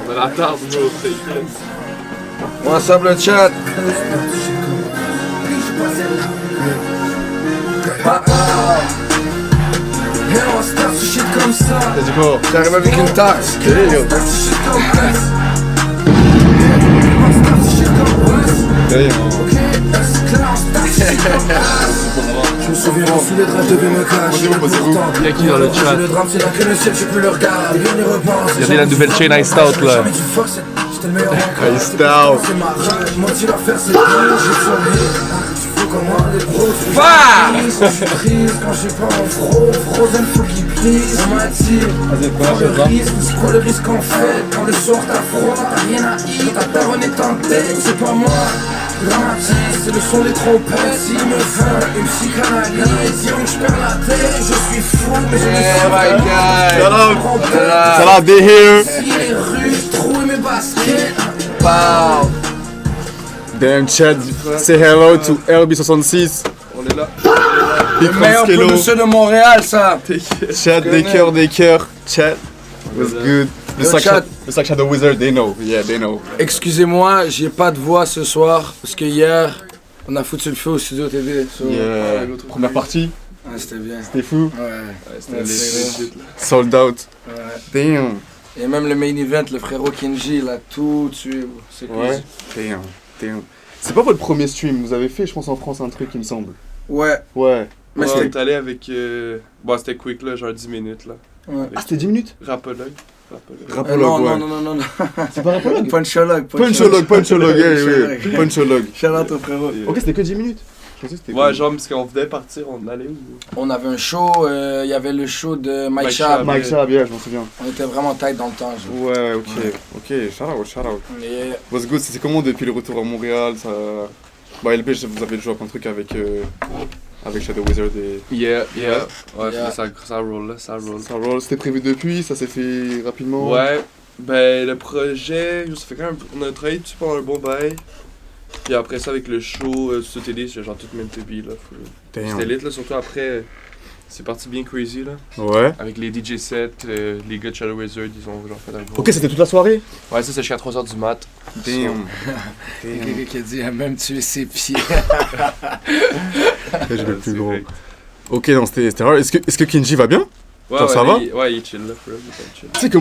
On a la table, bro, t'inquiète. What's up le chat? T'as dit quoi? J'arrive avec une taxe. Je me souviens sous les draps, je devais me cacher. Il y a qui dans le chat? Le drame, c'est là que le ciel, j'ai pu le regarder. Regardez la nouvelle chaîne Iced Out là. C'était le meilleur Iced Out. c'est ma rage. Mentir à faire, c'est bien, j'ai souri. Tu fous comme moi, les pros. Quand je suis triste, quand je suis pas en Frozen, faut qu'il plisse. On m'a dit, prends le risque, c'est quoi le risque en fait? Quand le soir t'as froid, t'as rien à y, ta daronne est en tête, c'est pas moi. Dramatise, c'est le son des trompettes. S'il me veut une psychanalyse, disons que je perds la tête. Je suis fou, mais je me sens Shout out, be here. Si les rues, trouver mes baskets. Pow. Damn Chad, say hello to LB66. On est là. Big Le meilleur Kilo. producer de Montréal, ça. Chad, des cœurs. Chad, was good. Yo, Chad. It's like Shadow Wizard, they know. Yeah, they know. Excusez-moi, j'ai pas de voix ce soir parce que hier on a foutu le feu au studio TV. Yeah. Première partie, Ah, c'était bien. c'était fou. Ouais. C'était legit là. Sold out. Ouais. Damn. Et même le main event, le frérot Kenji, il a tout tué. C'est cool. Ouais. Damn. C'est pas votre premier stream, vous avez fait, je pense, en France un truc, il me semble. Ouais. Ouais. Mais Ouais, on c'était. est allé avec. Bon, c'était quick là, genre 10 minutes là. Ouais. Ah, c'était 10 minutes? Rapologue. Rapologue, non, ouais. non. C'est pas rapologue? Punchologue. Punchologue, oui. Punchologue. Shout out au frérot. Ok, c'était que 10 minutes. Je pensais que c'était Ouais, que- genre, parce qu'on venait partir, on allait où? On avait un show, il y avait le show de Mike Mike Shab. Shab. Mike Shab, yeah, je m'en souviens. On était vraiment tight dans le temps. Genre. Ouais, ok, shout out. Et What's good, c'est comment depuis le retour à Montréal, ça... Bah LB, vous avez joué à plein de trucs avec Shadow Wizard et... Yeah. Ouais, Yeah. Ça ça roll. c'était prévu depuis, ça s'est fait rapidement. Ouais, ben le projet, ça fait quand même. On a travaillé dessus pendant un bon bail. Puis après ça, avec le show sur télé, c'est genre toute même TV là. C'était Damn. lit là, surtout après. C'est parti bien crazy là. Ouais. Avec les DJ sets, les gars de Shadow Wizard, ils ont genre fait un gros. Ok, c'était toute la soirée? Ouais, ça c'est jusqu'à 3h du mat. Damn. il y a quelqu'un qui a dit, a même tué ses pieds. J'ai le plus gros. Direct. Ok, non, c'était rare. Est-ce que Kenji va bien? Ouais, Ça va? Ouais, il est chill là, frère, il est pas chill. Tu sais que...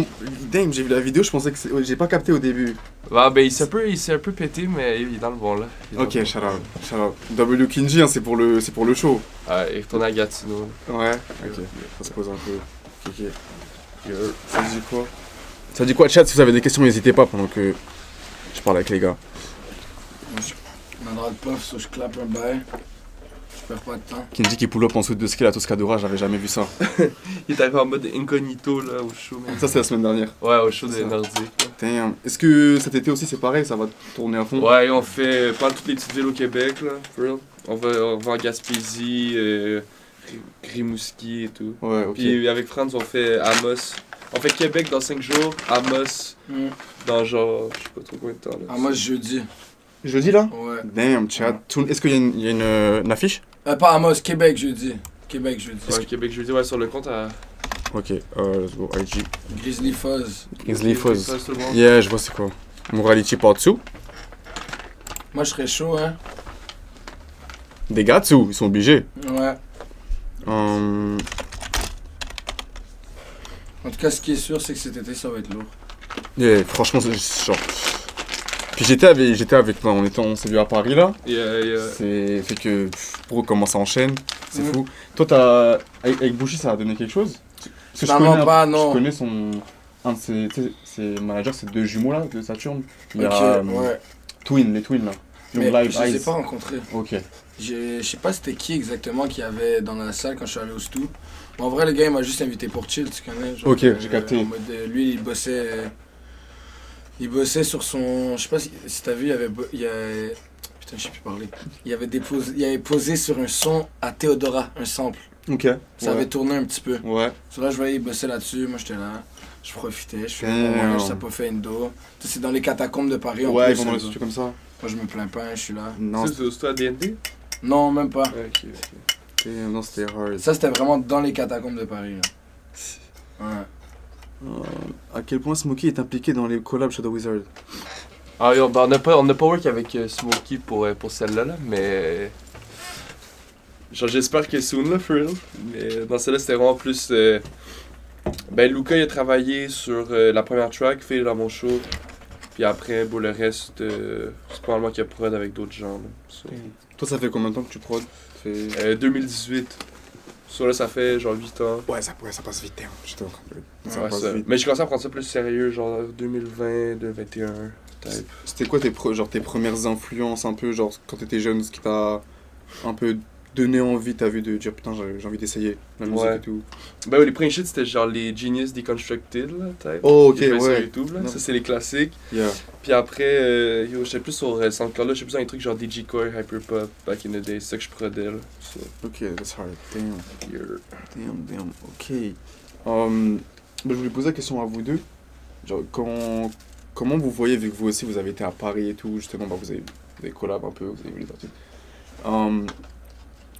Damn, j'ai vu la vidéo, je pensais que j'ai pas capté au début. Ouais, ben il s'est un peu pété, mais il est dans le bon là. Il est dans Ok, le bon. shout out. W Kenji, hein, c'est pour le show. Ouais, il retourne à Gatineau. Ouais, ok. Ça se pose un peu. Ok. Ça dit quoi? Ça dit quoi, chat? Si vous avez des questions, n'hésitez pas pendant que je parle avec les gars. On a le droit de puff, so je clappe un bail. Je perds pas de temps. Kenji qui pull up en dessous de skill à Toscadora, j'avais jamais vu ça. Il est arrivé en mode incognito là au show. Man. Ça, c'est la semaine dernière. Ouais, au show des Ça. Nordiques. là. Damn. Est-ce que cet été aussi c'est pareil, ça va tourner à fond? Ouais, on fait pas toutes les petites villes au Québec là, for real. On va en Gaspésie, Rimouski et tout. Ouais, ok. Puis avec Franz, on fait Amos. On fait Québec dans 5 jours, Amos dans genre, je sais pas trop combien de temps là. Ah, moi, jeudi. Jeudi là? Ouais. Damn, chat. Est-ce qu'il y a une affiche? Pas Amos, Québec, jeudi. Québec, jeudi. Ouais, Québec jeudi, ouais, sur le compte à Ok, let's go, IG. Grizzly Fuzz. Grizzly Fuzz. tout le monde. Yeah, je vois c'est quoi. Morality par dessous. Moi, je serais chaud, hein. Des gars dessous, ils sont obligés. Ouais. Hum, En tout cas, ce qui est sûr, c'est que cet été, ça va être lourd. yeah, franchement, c'est genre. Puis j'étais avec on s'est vu à Paris là. Yeah. C'est fait que pour comment ça enchaîne, c'est Mhm. fou. Toi t'as avec Bouchy ça a donné quelque chose? Parce que Clairement pas, non. Je connais un de ses managers, c'est deux jumeaux là de Saturne. Il y Ok, a ouais. les twins là. Mais Live je les ai Eyes. pas rencontrés. Ok. Je sais pas c'était qui exactement qu'il y avait dans la salle quand je suis allé au Stu. Mais en vrai, le gars, il m'a juste invité pour chill, tu connais. Genre, Ok, j'ai capté. en mode, lui, il bossait sur son... Je sais pas si t'as vu, il y a... Putain, je sais plus parler. Il avait posé sur un son à Théodora, un sample. Ok. Ça avait tourné un petit peu. Ouais. So là, je voyais, il bossait là-dessus. Moi, j'étais là. Je profitais. Je fais Damn. moi, ça pas fait Indo. Tu sais, c'est dans les catacombes de Paris. En Ouais, plus, ils vont dans les ça. studios comme ça. Moi, je me plains pas, je suis là. Non, C'est toi à DND? Non, même pas. non c'était hard. Ça, c'était vraiment dans les catacombes de Paris. Là. Ouais. à quel point Smokey est impliqué dans les collabs Shadow Wizard? Ah, on n'a pas work avec Smokey pour celle-là, là, mais. Genre, j'espère que soon, là, for real. Mais dans celle-là, c'était vraiment plus. Ben, Luca, il a travaillé sur la première track, fait dans mon show. Puis après, bon, le reste, c'est probablement qu'il y a prod avec d'autres gens. Là, so. Toi, ça fait combien de temps que tu prod? Ça fait... 2018. So là, ça fait genre 8 ans. Ouais, ça passe vite, hein. J'étais en train de... Ça Ouais, passe ça. vite. Mais j'ai commencé à prendre ça plus sérieux, genre 2020, 2021, type. C'était quoi tes premières influences un peu, genre quand t'étais jeune, ce qui t'a un peu donné envie, t'as vu de dire putain j'ai envie d'essayer la musique Ouais. et tout? Ben oui, les premiers shit c'était genre les Genius Deconstructed, là, type. Oh, ok, J'ai fait sur ouais. YouTube, là. Non. Ça, c'est les classiques. Yeah. Puis après, j'étais plus sur SoundCloud, là, j'étais plus dans les trucs genre DigiCore, Hyperpop, back in the day, c'est ça que je prodais, là. So, Ok, that's hard. Damn. yeah. Damn. Ok. Je voulais poser la question à vous deux. Genre, comment vous voyez, vu que vous aussi vous avez été à Paris et tout, justement, bah, vous avez collab un peu, vous avez vu les artistes.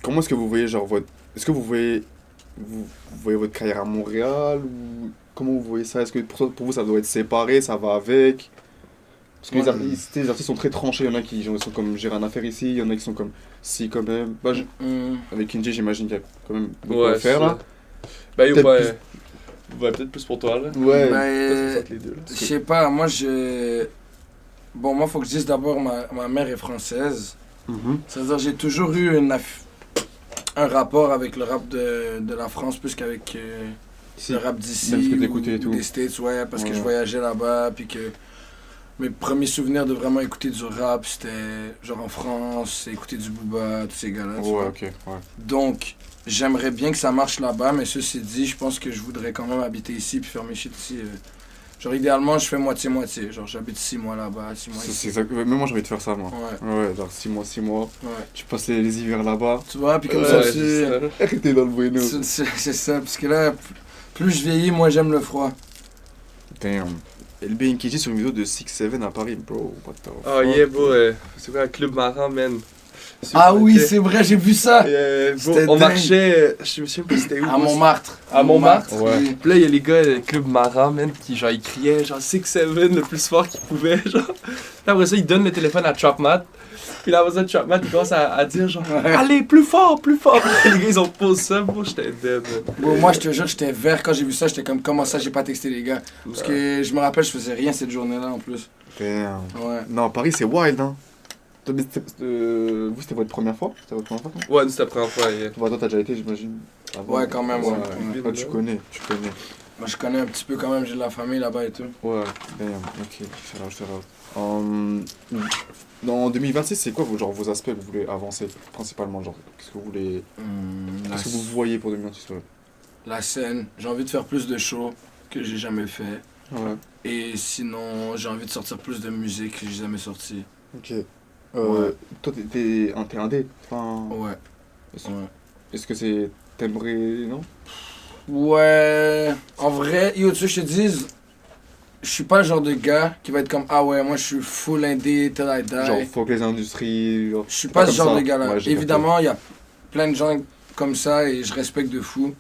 Comment est-ce que vous voyez, genre, est-ce que vous voyez votre carrière à Montréal ou comment vous voyez ça? Est-ce que pour vous ça doit être séparé, ça va avec? Parce que Ouais. les artistes sont très tranchés, il y en a qui genre, sont comme j'ai rien à faire ici, il y en a qui sont comme si quand même. Bah, avec Kinji, j'imagine qu'il y a quand même beaucoup à faire là. Ben yo, Peut-être peut-être plus pour toi, là. Ouais. Ben, Les deux, là. je sais pas, moi, faut que je dise d'abord, ma mère est française. Mhm. C'est-à-dire, j'ai toujours eu un rapport avec le rap de la France plus qu'avec Si. le rap d'ici Même ce que ou t'écoutais et tout. des States, ouais, parce que Ouais. je voyageais là-bas, puis que mes premiers souvenirs de vraiment écouter du rap, c'était genre en France, écouter du Booba, tous ces gars-là, tu Ouais, vois. ok, ouais. Donc, j'aimerais bien que ça marche là-bas, mais ceci dit, je pense que je voudrais quand même habiter ici puis faire mes shit ici. Genre, idéalement, je fais moitié-moitié. Genre, j'habite 6 mois là-bas, 6 mois C'est ici. exact. Même moi j'ai envie de faire ça, moi. Ouais, Ouais, genre 6 mois. ouais. Tu passes les hivers là-bas. Tu vois, puis comme Ouais, ça, c'est ça, là. Arrêtez dans le bueno. c'est ça. Parce que là, plus je vieillis, moins j'aime le froid. Damn. LB Nkiji sur une vidéo de 6-7 à Paris, bro. What the Oh fuck? yeah, bro, c'est quoi un club marin, man? Ah oui, Ok. c'est vrai, j'ai vu ça! Bro, C'était on dingue. marchait, je me souviens pas c'était où. À bro, Montmartre. À Montmartre? Ouais. oui. Puis là, il y a les gars du club marin, man, qui genre ils criaient genre 6-7 le plus fort qu'ils pouvaient, genre. Puis après ça, ils donnent le téléphone à Chopmat. Puis là, après ça, Chopmat, il commence à dire genre allez, plus fort, plus fort. Puis les gars, ils ont posé ça, bro, j'étais dead. Man. Bon, moi, je te jure, j'étais vert quand j'ai vu ça. J'étais comme, comment ça, j'ai pas texté les gars? Parce que je me rappelle, je faisais rien cette journée-là en plus. Damn. Ouais. Non, Paris c'est wild, hein. Vous, c'était votre première fois? C'était votre première fois? Toi, Ouais, nous, c'était la première fois. Yeah. toi, t'as déjà été, j'imagine. avant. Ouais, quand même, ouais. Ouais. Ah, tu connais. Moi, je connais un petit peu quand même, j'ai de la famille là-bas et tout. Ouais, damn, ok, shout out. En 2026, c'est quoi vos aspects que vous voulez avancer principalement, genre, qu'est-ce que vous voulez, qu'est-ce que vous voyez pour 2026? Ouais. La scène, j'ai envie de faire plus de shows que j'ai jamais fait. Ouais, Et sinon, j'ai envie de sortir plus de musique que j'ai jamais sorti. ok. Ouais. Toi, t'es indé, enfin, Ouais. est-ce, Ouais. est-ce que c'est, t'aimerais, non? Ouais. En vrai, yo, tu sais, je te dis, je suis pas le genre de gars qui va être comme, ah ouais, moi je suis full indé, till I die. Genre, fuck les industries, genre, Je suis t'es pas ce comme genre ça. de gars-là. Ouais, j'ai Évidemment, il y a plein de gens comme ça et je respecte de fou.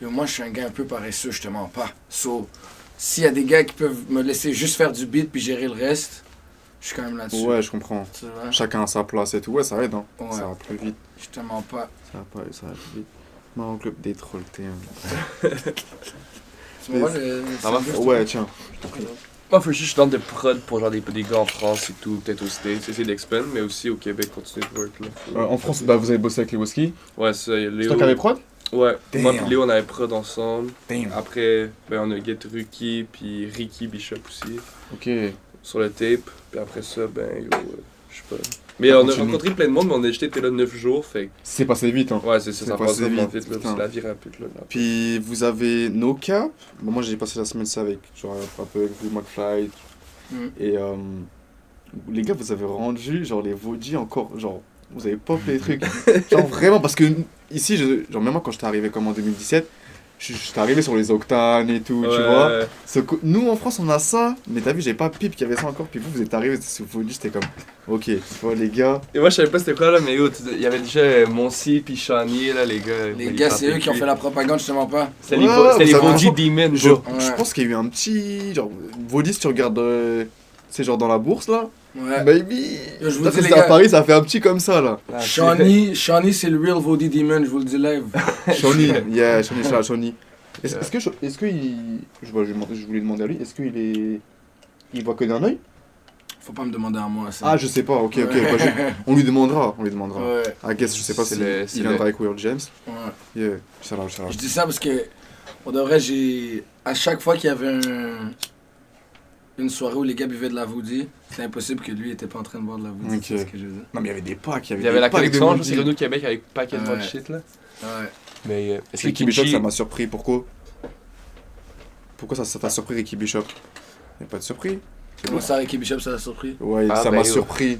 Et moi, je suis un gars un peu paresseux, je te mens pas. So, s'il y a des gars qui peuvent me laisser juste faire du beat puis gérer le reste, je suis quand même là-dessus. capté. Ouais, je comprends. Tu vois? Chacun a sa place et tout, ouais, ça aide, hein. Ouais. Ça va plus vite. Je te mens pas. Ça va plus vite. Mon club des trolls, t'es Tu me vois, Ça va? Ouais, tiens. Moi, faut juste que je tente de prod pour genre des gars en France et tout, peut-être aux States, essayer d'expand, mais aussi au Québec, continuer de work là. En France, bah, vous avez bossé avec les whisky. Ouais, ça, il y a C'est Léo. toi qui avais prod? Ouais, moi Damn. et Léo, on avait prod ensemble. Damn. Après, ben, on a Get Ruki, puis Ricky Bishop aussi, Ok. sur le tape. Puis après ça, ben, yo, je sais pas. Mais on a continue. rencontré plein de monde, mais on a juste été là 9 jours, fait C'est passé vite, hein. que, ouais, c'est ça, C'est ça passé passe vraiment vite, vite, là, putain. c'est la vie rapide, là. Puis vous avez No Cap. Bon, moi j'ai passé la semaine ça avec genre un peu avec vous, McFly. Mm. Et les gars, vous avez rendu genre les Voji encore, genre vous avez pop les trucs. Genre vraiment, parce que ici, genre même moi quand j'étais arrivé comme en 2017, je suis arrivé sur les octanes et tout, tu vois. Nous, en France, on a ça, mais t'as vu, j'ai pas Pipe qui avait ça encore, puis vous êtes arrivés, c'était folie, j'étais comme, ok, tu vois, les gars. Et moi, je savais pas c'était quoi, là, mais il y avait déjà Monsi puis Chanier, là, les gars. Les gars, c'est eux qui ont fait la propagande, justement pas. C'était les Vody Demon, genre. Je pense qu'il y a eu un petit, genre, Vody, si tu regardes, c'est genre dans la bourse, là. Ouais. Baby! Yo, je vous dis, les à gars, Paris, ça fait un petit comme ça, là. Shawnee, c'est le real Vody Demon, je vous le dis live. Shawnee, yeah, Shawnee, c'est là, Shawnee. Est-ce qu'il. Je voulais demander à lui, est-ce qu'il est. Il voit que d'un œil? Faut pas me demander à moi ça. Ah, je sais pas, ok. Bah, on lui demandera. Ouais. I guess, je sais pas s'il viendra avec Will James. Ouais. Yeah, shout out. Je dis ça parce que, pour de vrai, à chaque fois qu'il y avait une soirée où les gars buvaient de la Voody, c'était impossible que lui était pas en train de boire de la Voody. Ok. C'est ce que je veux dire. Non, mais il y avait des packs. Il y avait la collection, de c'est Renault Québec avec paquet de Ouais. shit, là. Ouais. Mais est-ce que Ricky Bishop, Kimchi... ça m'a surpris. Pourquoi ça t'a surpris, Ricky Bishop? Y'a pas de surpris. Comment ça, Ricky Bishop, ça l'a surpris? Ouais, Ah, ça ben, m'a yo. surpris.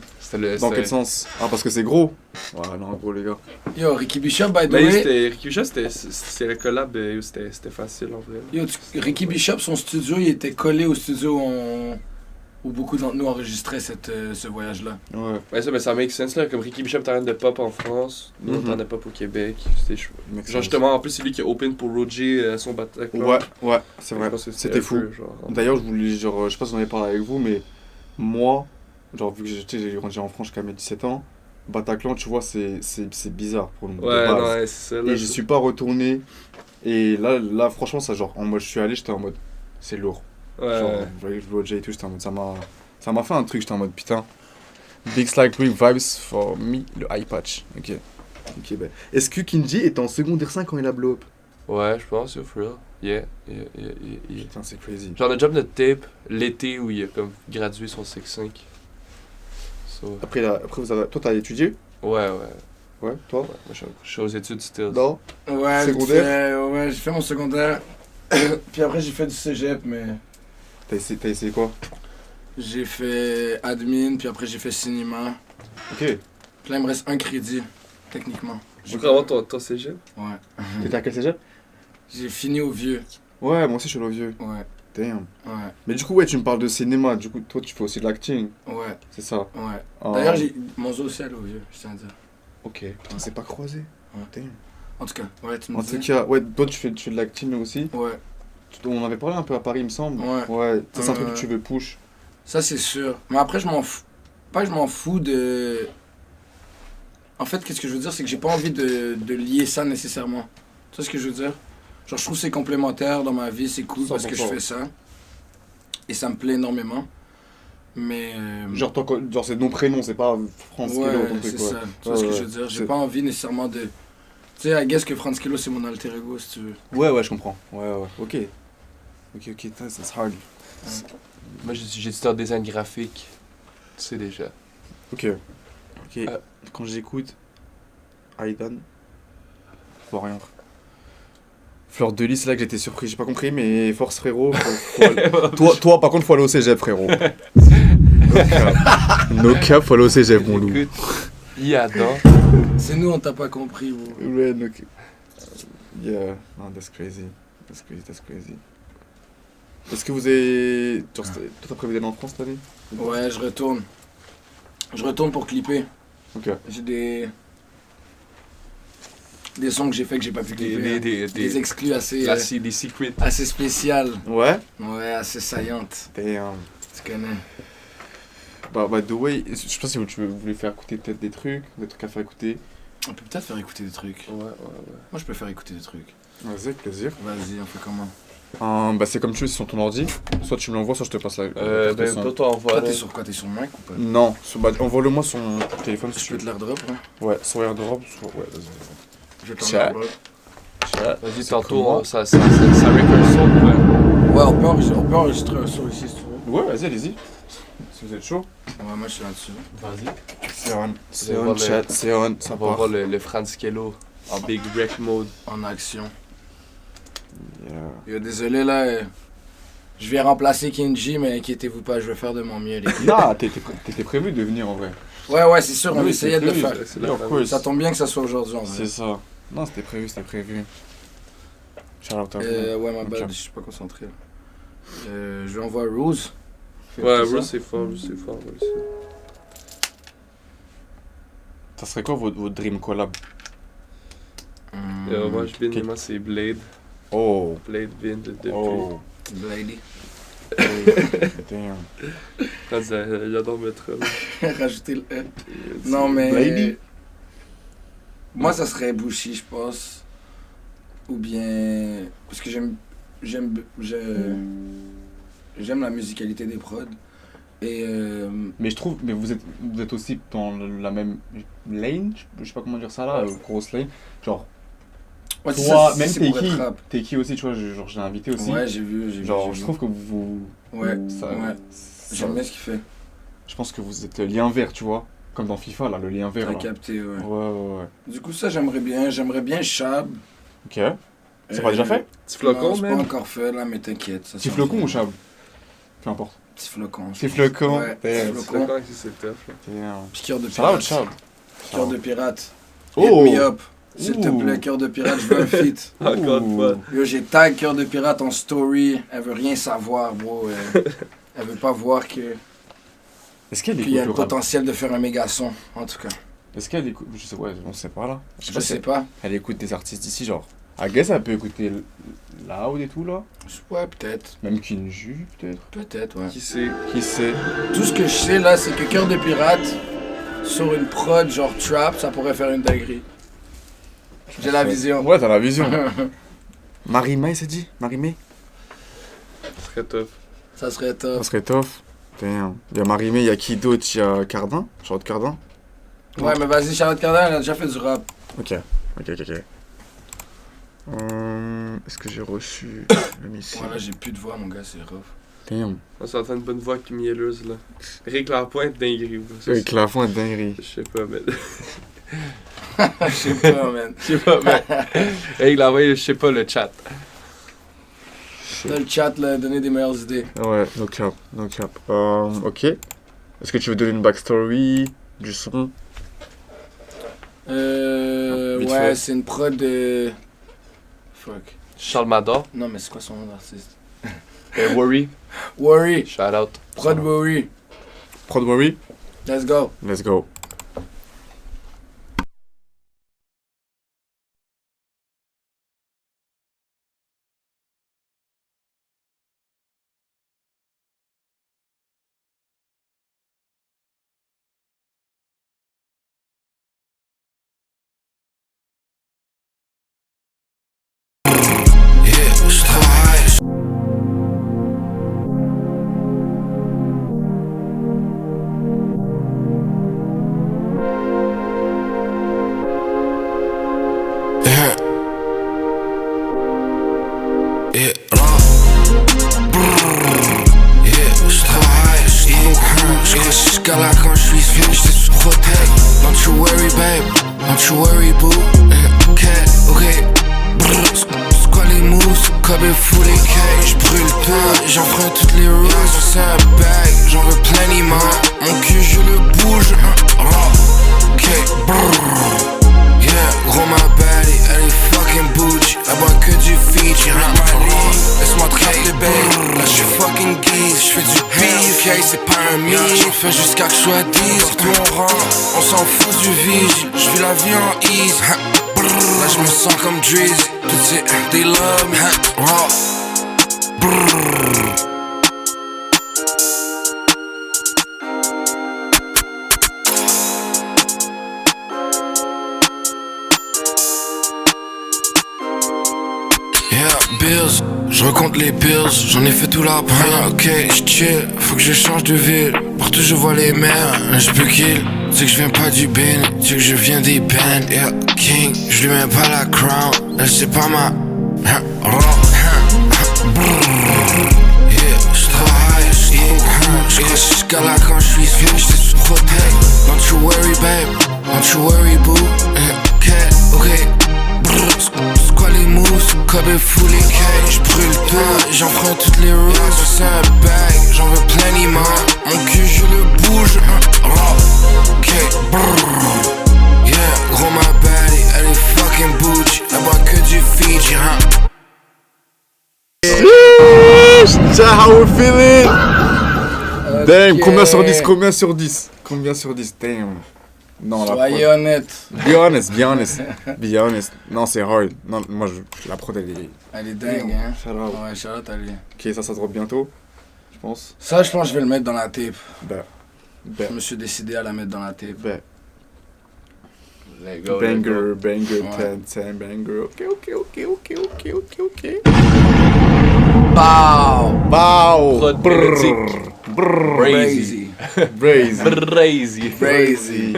Dans quel sens? Ah, parce que c'est gros? Ouais, non, gros, les gars. Yo, Ricky Bishop, by the Mais way. Ricky Bishop, c'est le collab, c'était facile, en vrai. Yo, Ricky Bishop, son studio, il était collé au studio où beaucoup d'entre nous enregistraient ce voyage-là. Ouais. Ouais, ça, mais ça make sense, là. Comme Ricky Bishop t'en de pop en France, nous, on Mhm. t'en de pop au Québec. C'était chou. Make Genre, sense. justement, en plus, c'est lui qui a open pour Roger son Bataclan. Ouais, c'est vrai. Je pense que C'était un fou. peu, genre, D'ailleurs, je voulais, genre, je sais pas si on avait parlé avec vous, mais moi, genre, vu que j'ai grandi en France jusqu'à mes 17 ans, Bataclan, tu vois, c'est bizarre pour nous. de Ouais, base. non, ouais, c'est ça, là. Et j'y suis pas retourné. Et là, franchement, ça, genre, en mode, je suis allé, j'étais en mode, c'est lourd. Ouais. Genre, je voyais le Roger et tout, j'étais en mode, ça m'a fait un truc, j'étais en mode, putain. Big Slide Week vibes for me, le eye patch. Ok. Ok, ben. Est-ce que Kinji était en secondaire 5 quand il a blow up? Ouais, je pense, for real. Yeah. Putain, c'est crazy. Genre, on a job notre tape l'été où il a comme gradué son 6-5. So, Après, toi, t'as étudié? ouais. Ouais, toi? Ouais, moi, je suis aux études still. Non? Ouais, Secondaire? ouais, j'ai fait mon secondaire. Puis après, j'ai fait du cégep, mais T'as essayé quoi? j'ai fait admin, puis après, j'ai fait cinéma. Ok. Puis là, il me reste un crédit, techniquement. Je voudrais avoir ton cégep. Ouais. T'étais à quel cégep? J'ai fini au vieux. Ouais, moi aussi, je suis le vieux. Ouais, Damn. ouais, Mais du coup, ouais, tu me parles de cinéma. Du coup, toi, tu fais aussi de l'acting. ouais, C'est ça. ouais. Ah. D'ailleurs, mon zoo aussi allé au vieux, je tiens à dire. Ok. On s'est pas croisés. Ouais. Damn. En tout cas, ouais, tu me En dis. tout cas, ouais, toi, tu fais de l'acting aussi. Ouais, On avait parlé un peu à Paris, il me semble. Ouais. Ouais. Ça, c'est un truc que tu veux push. ça c'est sûr. Mais après, je m'en fous. Pas que je m'en fous de. En fait, qu'est-ce que je veux dire, c'est que j'ai pas envie de lier ça nécessairement. Tu vois ce que je veux dire? Genre, je trouve que c'est complémentaire dans ma vie, c'est cool parce que je 100%. fais ça. Et ça me plaît énormément. Mais. Genre, c'est nom prénom, c'est pas France ouais, Kilo, ton truc, c'est ouais. ça. Tu vois ce que Ouais, je veux dire? J'ai c'est- pas envie nécessairement de. Tu sais, I guess que Franz Kilo, c'est mon alter ego, si tu veux. Ouais, je comprends. Ouais. Ok. Ok, that's hard. Moi, j'ai étudié en design graphique. Tu sais déjà. Ok. Quand j'écoute Aidan, je vois rien. Fleur de lys, c'est là que j'étais surpris, j'ai pas compris, mais force frérot. Toi, par contre, faut aller au cégep, frérot. No cap, faut aller au cégep, mon loup. Écoute, il adore. C'est nous, on t'a pas compris, bro. Ouais, no cap. Yeah, non, that's crazy. That's crazy. Est-ce que vous avez. Genre, toi, t'as prévu d'aller en France cette année? Ouais, je retourne. Je retourne pour clipper. Ok. J'ai des sons que j'ai fait que j'ai pas pu clipper. Des exclus assez Des secrets. assez spéciales. Ouais? Ouais, assez saillantes. Damn. Tu connais. Bah, by the way, je sais pas si vous voulez faire écouter peut-être des trucs à faire écouter. On peut peut-être faire écouter des trucs. Ouais. Moi, je peux faire écouter des trucs. Vas-y, avec plaisir. Vas-y, on fait comment? Bah, c'est comme tu veux, c'est sur ton ordi. Soit tu me l'envoies, soit je te passe la. Ben, toi, Toi, envoie. t'es sur quoi? T'es sur Mac ou pas? Non, envoie-le-moi sur mon téléphone si Je tu peux veux. te l'airdrop, hein? Ouais, sur AirDrop, ouais, vas-y. Je vais t'en Chat. airdrop. Vas-y, C'est tantôt, comment? ça record son, ouais. Ouais, on peut enregistrer un son ici si tu veux. Ouais, vas-y, allez-y. Si vous êtes chaud. Ouais, moi, je suis là-dessus. Vas-y. C'est On va on, le- chat, c'est on, ça On va part. voir le Franz Kello en big wreck mode. En action. Yeah. Yo, désolé, là. Je vais remplacer Kenji, mais inquiétez-vous pas, je vais faire de mon mieux, les gars. Non, t'étais prévu de venir en vrai. Ouais, c'est sûr, on Oui, essayait de le c'est faire. prévu. Yeah, of course. Ça tombe bien que ça soit aujourd'hui, en vrai. C'est ça. Non, c'était prévu. Shout out à vous. Ouais, ma bad, Ok. je suis pas concentré. Je lui envoie Rose. Ouais, Rose c'est fort, ouais, c'est. Ça serait quoi votre dream collab? Moi, je bin, moi, c'est Blade. Oh. Blade bin depuis. Oh. Blady. Damn. J'adore mettre là. Rajouter le E. Non, mais. Blady? Moi, ça serait Bushi, je pense. Ou bien. Parce que j'aime la musicalité des prods. Et. Mais je trouve, mais vous êtes aussi dans la même lane, je sais pas comment dire ça là, grosse lane. Genre, Ouais, c'est toi, ça, même c'est pour être rap. t'es qui aussi, tu vois, genre je l'ai invité aussi. Ouais, j'ai vu. Genre, je trouve que vous. Ouais, ça, ouais. ça- J'aime bien ce qu'il fait. Je pense que vous êtes lien vert, tu vois. Comme dans FIFA là, le lien vert. T'as Là. capté, ouais. Ouais. Du coup, ça, j'aimerais bien. J'aimerais bien Chab. Ok. C'est pas déjà fait? Petit flocon, Non, c'est pas man. encore fait, là, mais t'inquiète. ça Petit s'en flocon vient. ou Chab? Peu importe. Petit flocon. Petit flocon. Ouais, Damn. petit Petit flocon. flocon, ici, c'est tough. Là. Damn. Puis cœur de Shout out pirate. Chab. Cœur de pirate. Oh! Hit me up. S'il te Ouh. plaît, cœur de pirate, je veux un feat. Encore une fois. Yo, j'ai tag cœur de pirate en story. Elle veut rien savoir, bro. Elle veut pas voir que Est-ce qu'elle qu'il y a écoute le le rap? potentiel de faire un méga son, en tout cas. Est-ce qu'elle écoute? Je sais, ouais, on sait pas là. Je si sais pas. elle écoute des artistes d'ici, genre. I guess elle peut écouter Loud et tout là. Ouais, peut-être. Même Kinju, peut-être. Peut-être, ouais. Qui c'est? Qui sait? Tout ce que je sais là, c'est que cœur de pirate, sur une prod genre trap, ça pourrait faire une dinguerie. J'ai la vision. Ouais, t'as la vision. Marie-May, c'est dit? Marie-May? Ce serait tough. Ça serait Ça top. serait tough. Damn. Il y a Marie-May, il y a qui d'autre? Il y a Cardin? Charlotte Cardin? Ouais, mais vas-y, Charlotte Cardin, elle a déjà fait du rap. Ok. Est-ce que j'ai reçu le missile? Voilà, j'ai plus de voix, mon gars, c'est rough. Damn. On s'entend une bonne voix qui mielleuse, là. Rick Lapointe, dinguerie. Bro. Ça, Avec la fin de dinguerie. Je sais pas, mais. Je sais pas, man. Je sais pas, mais. Hey, il a envoyé, je sais pas, le chat. Dans le chat, là, donner des meilleures idées. Ouais, no cap. Ok. Est-ce que tu veux donner une backstory du son? Vite Ouais, fait. c'est une prod de. Fuck. Charles Mador, Non, mais c'est quoi son nom d'artiste? Worry, Worry. shout out. Prod Worry. Prod Worry? Let's go. Let's go. Yeah, je travaille. Yeah. Yeah, yeah, je travaille, je crois jusqu'à là quand je suis fini, je te protège. Don't you worry babe, don't you worry boo. Ok. C'est quoi les moves, comme un full AK. J'brûle tout, j'emprunte toutes les rules. C'est un bag, j'en veux plein d'immenses. Mon cul je le bouge. Ok, yeah, gros ma baddie, elle est fucking bougie. Elle boit que du Fiji, laisse-moi traiter les bails. Là j'suis fucking geese, j'fais du beef. Yeah, c'est pas un meme, j'fais jusqu'à que j'sois 10. Surtout on rentre, on s'en fout du vige. J'vis la vie en ease. Là j'me sens comme Drizzy, toutes ces they love me. Yeah, bills, je recompte les bills, j'en ai fait tout l'argent, ok, j'chill, faut que je change de ville, partout je vois les mers, je peux kill, tu sais que je viens pas du bin, tu sais que je viens des bands, yeah, king, je lui mets pas la crown, elle c'est pas ma, yeah, je travaille, je crois jusqu'à là quand je suis fini, je te protège, don't you worry babe, don't you worry boo, ok, c'est quoi les moves, comme un full AK. J'brûle tout, j'emprunte toutes les rules. C'est un bag, j'en veux plein d'immenses. Mon cul je le bouge. Ok, yeah, gros ma baddie, elle est fucking bougie. Elle boit que du Fiji, Chat, how we feeling? Damn, Ok. combien sur 10? Combien sur 10? Combien sur 10? Damn. Non, la Soyez prod. honnête. Be honest, be honest. Be honest. Non, c'est hard. Non, moi, la prod, elle est... Elle est dingue, hein. Shout out. Ouais, shout-out à lui. Ok, ça drop bientôt, je pense. Ça, je pense que je vais le mettre dans la tape. Ben. Je me suis décidé à la mettre dans la tape. Ben. Let's go, let's go. Banger, banger, Ouais. 10, banger. Ok. Pow! Wow! Prod Brrr. érotique. Brrr. Crazy. Brazy. Crazy. Crazy.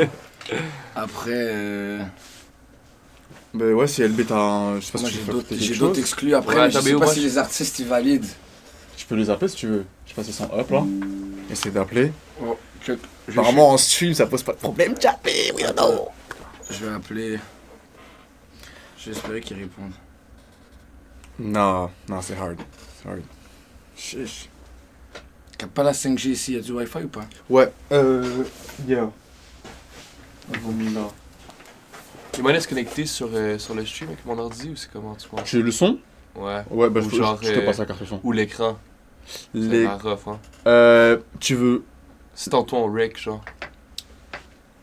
Après, Ben ouais, si LB t'as un... Je sais pas moi si tu j'ai veux d'autres faire j'ai quelque d'autres chose. exclus après, Ouais, mais je t'as sais mis pas au si moins- les artistes ils valident. Tu peux les appeler si tu veux. Je sais pas s'ils sont up là. Essaye d'appeler. Oh, Apparemment en stream ça pose pas de problème. Chappé, oui ou non? je vais appeler. Je vais espérer qu'ils répondent. Non, c'est hard. C'est hard. Chiche. T'as pas la 5G ici, y'a du Wi-Fi ou pas? Ouais, yeah. Ils ont mis là. Il m'a laissé connecter sur le stream avec mon ordi ou c'est comment tu penses? Tu le son? Ouais. Ouais, bah Ou je genre, te passe la carte son. Ou l'écran. C'est Les... la rough, hein. Tu veux... C'est tantôt en rec, genre.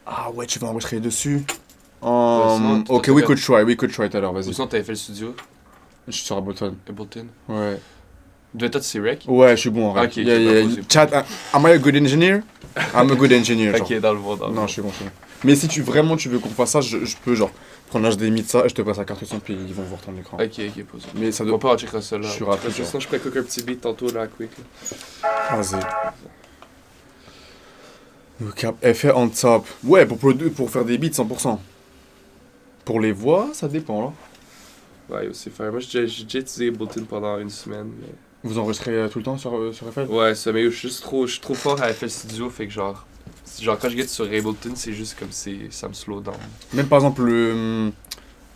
Ah ouais, tu veux enregistrer dessus? sinon, Ok, we could try tout à l'heure, Ou vas-y. sinon, t'avais fait le studio, Je suis sur Ableton. Ableton. Ouais. De toi, c'est rec? Ouais, je suis bon en vrai. Ok, j'ai pas posé. Chat, am I a good engineer? I'm a good engineer, genre. Ok, dans le monde. Dans le Non, monde. je suis bon, Mais si tu veux qu'on fasse ça, je peux genre prendre l'HDMI de ça et je te passe la carte son puis ils vont voir ton écran. Ok, pose. Mais ça On doit peut en checker ça là. Je suis raté, Parce que genre. sinon, je pourrais cook un petit beat tantôt là, quick. Là. Vas-y. Ok, effet on top. Ouais, pour faire des beats 100%. Pour les voix, ça dépend là. Ouais, c'est faire. Moi, j'ai déjà utilisé Ableton pendant une semaine. Mais... Vous enregistrez tout le temps sur FL? Ouais, ça, mais je suis trop fort à FL Studio, fait que genre quand je get sur Ableton, c'est juste comme ça me slow down. Même par exemple le...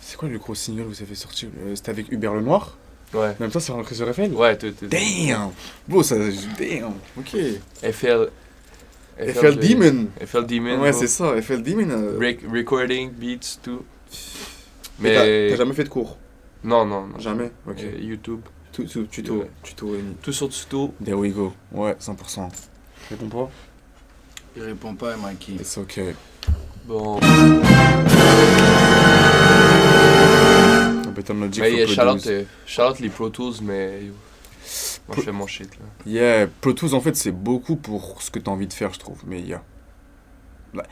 C'est quoi le gros single que vous avez sorti? C'était avec Hubert Lenoir? Ouais. Même ça, c'est enregistré sur FL? Ouais, t'es. Damn! Bro, ça... Damn! Ok. FL Demon! FL Demon. Ouais, bro. c'est ça, FL Demon. Recording, beats, tout. Mais t'as jamais fait de cours? Non. Jamais? Ok. YouTube. Tuto. Ouais. Tuto. Tout sur tuto. There we go. Ouais, 100%. Réponds pas? Il répond pas, Mikey. It's ok. Bon. Better Logic Mais for produce. shout-out les Pro Tools, mais yo, moi je fais mon shit là. Yeah, Pro Tools en fait c'est beaucoup pour ce que t'as envie de faire je trouve, mais il y a... Là.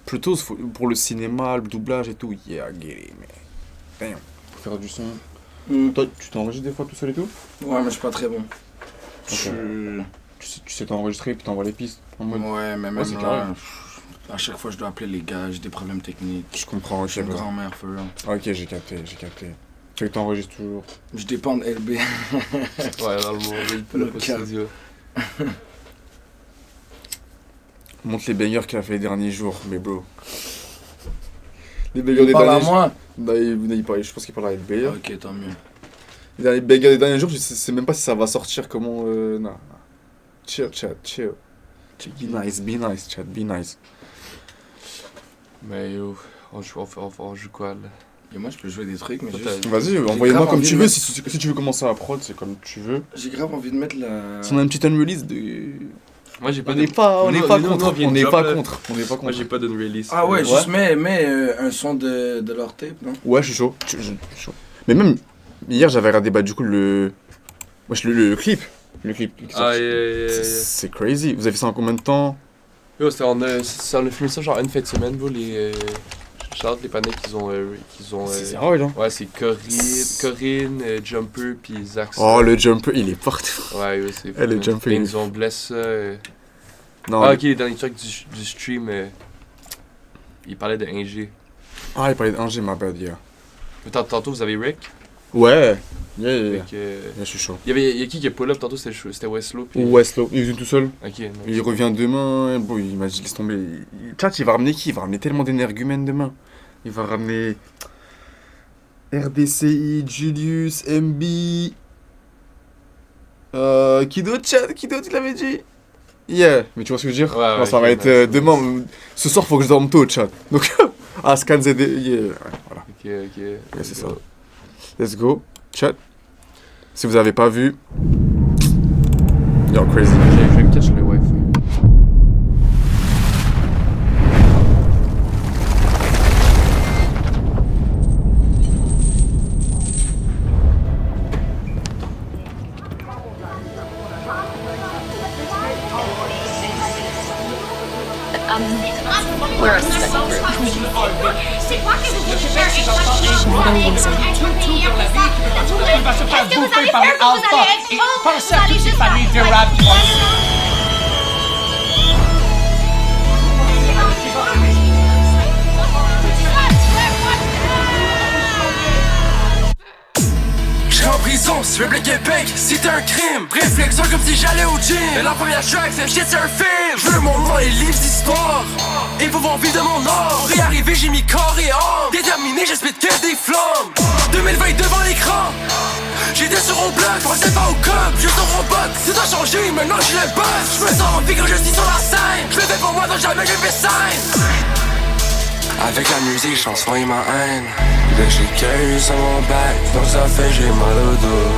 Pro Tools pour le cinéma, le doublage et tout, yeah, get it, mais... Damn, pour faire du son... Toi, tu t'enregistres des fois tout seul et tout? Ouais, mais je suis pas très bon. Tu sais t'enregistrer puis t'envoies les pistes en mode... Ouais, mais même c'est là, carré. à chaque fois je dois appeler les gars, j'ai des problèmes techniques. Je comprends, Je suis ok, une bah. grand-mère, for real. Ok, j'ai capté. Tu t'enregistres toujours. Je dépends de LB. Ouais, dans le monde, il peut le Local. studio. Montre les bangers qu'il a fait les derniers jours, mais bro. Les bangers des Parle à derniers jours... moi. Je pense qu'il parle à LB. Ok, tant mieux. Les derniers bangers des derniers jours, je sais même pas si ça va sortir, comment... Non. Chill, chat, chill. Be nice, chat, be nice. Mais yo, on joue quoi là? Et moi je peux jouer des trucs, mais Toi, juste... Vas-y, grave envoyez-moi comme envie tu de veux. mettre- Si tu veux commencer à prod, c'est comme tu veux. J'ai grave envie de mettre la... Si on a une petite unrelease de... Moi j'ai pas On de. n'est pas Nous, contre. on vient On de n'est drop, pas là. contre. On n'est pas Moi contre. j'ai pas de release. Ah ouais, juste mets un son de leur tape, non? Ouais, je suis chaud. Je suis chaud. Mais même, hier, j'avais regardé du coup le clip. Le clip. qui est Ah, sorti. C'est crazy. Vous avez fait ça en combien de temps? Yo, on a filmé ça genre une fin de semaine, bro. Shout les panneaux qu'ils ont. C'est hard, hein. Ouais, c'est Corinne, Jumper, puis Zach. Oh, le jumper, il est partout. Ouais, yo, c'est Eh, le fou, Jumper, hein. il est- Ils ont blessé ça. Non. Ah, ok, les derniers trucs du stream, il parlait de 1G. Ah, il parlait d'Angers, ma bad, yeah. Tantôt, vous avez Rick. Ouais. Yeah. Fait que, Yeah, je suis chaud. il y a qui a pull up tantôt? C'était Westlow. Puis... Ou Westlow. Il est tout seul. Ok, non. Il revient demain. Bon, il m'a dit laisse tomber. Chat, il va ramener qui? Il va ramener tellement d'énergumènes demain. Il va ramener RDCI, Julius, MB. Qui d'autre, chat? Qui d'autre il avait dit? Yeah, mais tu vois ce que je veux dire? Ouais, Non, ça ok, va être nice, demain. Ce soir, faut que je dorme tôt, chat. Donc, Ascan ZD. Yeah, ouais, voilà. Ok. Ouais, c'est ça. Let's go. Chat. Si vous avez pas vu, Yo, crazy. Je vais me cacher le Wi-Fi. We're a study group. C'est quoi que vous voulez faire exactement? Il va se faire Qu'est-ce que vous bouffer allez par faire les quand vous alphas allez être et pauvre? pensez Vous à allez toutes ces juste familles de faire rap. J'serais en prison si je veux Québec, si t'es un crime. Réflexion comme si j'allais au gym. Et la première track, c'est shit, c'est un film. Je veux mon nom dans les livres d'histoire. Et vous vont vivre de mon or. Pour y arriver, j'ai mis corps et âme. Déterminé, j'espère que des flammes. 2020 devant l'écran. J'étais sur mon bloc, pensais pas au cop, juste au robot. Tout a changé, maintenant je le boss. Je me sens en vie quand je suis sur la scène. Je le fais pour moi, donc jamais je fais scène. Avec la musique, je transforme ma haine. Dès que j'ai carry sur mon back, donc ça fait que j'ai mal au dos.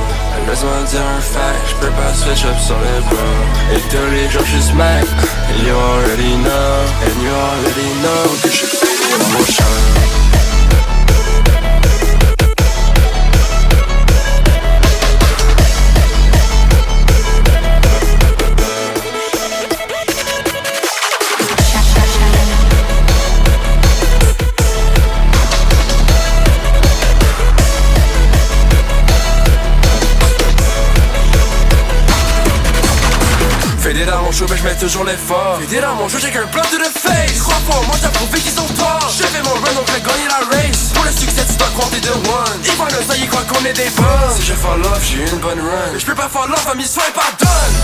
Laisse-moi dire un fact, j'peux pas switch up sur les bras. Et tous les jours je smack, and you already know que je fais dans mon champ. Fédé dans mon show, mais j'mets toujours l'effort. Fédé dans mon show, j'ai qu'un plan to the face. Crois pas, moi t'as prouvé qu'ils sont forts. Je fais mon run, donc j'ai gagné la race. Pour le succès, tu dois compter de one. Ils voient le ça, ils croient qu'on est des bons. Si je fall off, j'ai eu une bonne run. Mais j'peux pas fall off, amis, sois pardonne.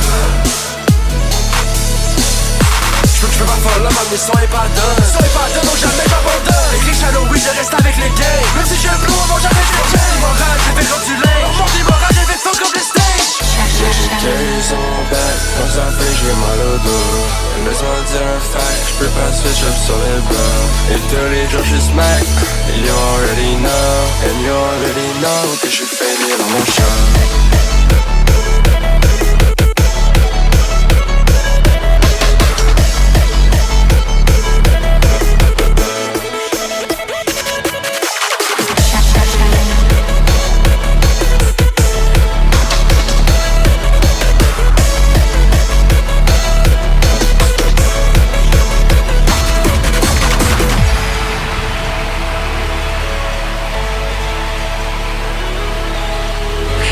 J'peux pas fall off, amis, sois pardonne. Sois pardonne, donc jamais j'abandonne. Écrit Shadow, oui, je reste avec les gangs. Même si j'ai un blow, avant j'arrête les gangs. Moral, j'ai fait comme du lait. Mon monde immoral, j'ai fait fuck up les stage. J'ai carry sur mon back, comme ça fait que j'ai mal au dos. Laisse-moi dire un fact, j'peux pas switch up sur les bras. Et tous les jours je smack, and you already know que je fais des dans mon champ.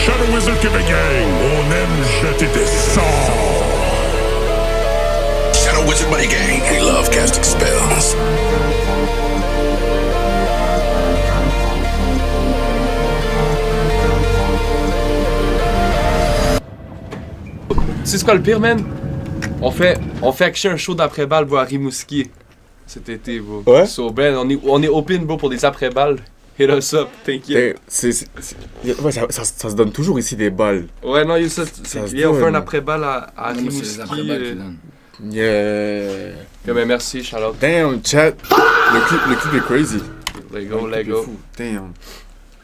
Shadow Wizard Québec Gang, on aime jeter des sorts. Shadow Wizard Buddy Gang, we love casting spells. Tu sais c'est quoi le pire, man? On fait actually un show d'après-balle, bro, à Rimouski. Cet été, bro. Ouais? So, ben, on est open, bro, pour des après-balles. Hit us up, t'inquiète. Ouais, ça se donne toujours ici des balles. Ouais, non, ça, Ça se on fait donne. un après-balle à Non, mais c'est les Rimouski. après-balles qui donnent. Yeah. Ben, merci, Charlotte. Damn, chat. Le clip est crazy. Let go, Le let clip est go. fou. Damn.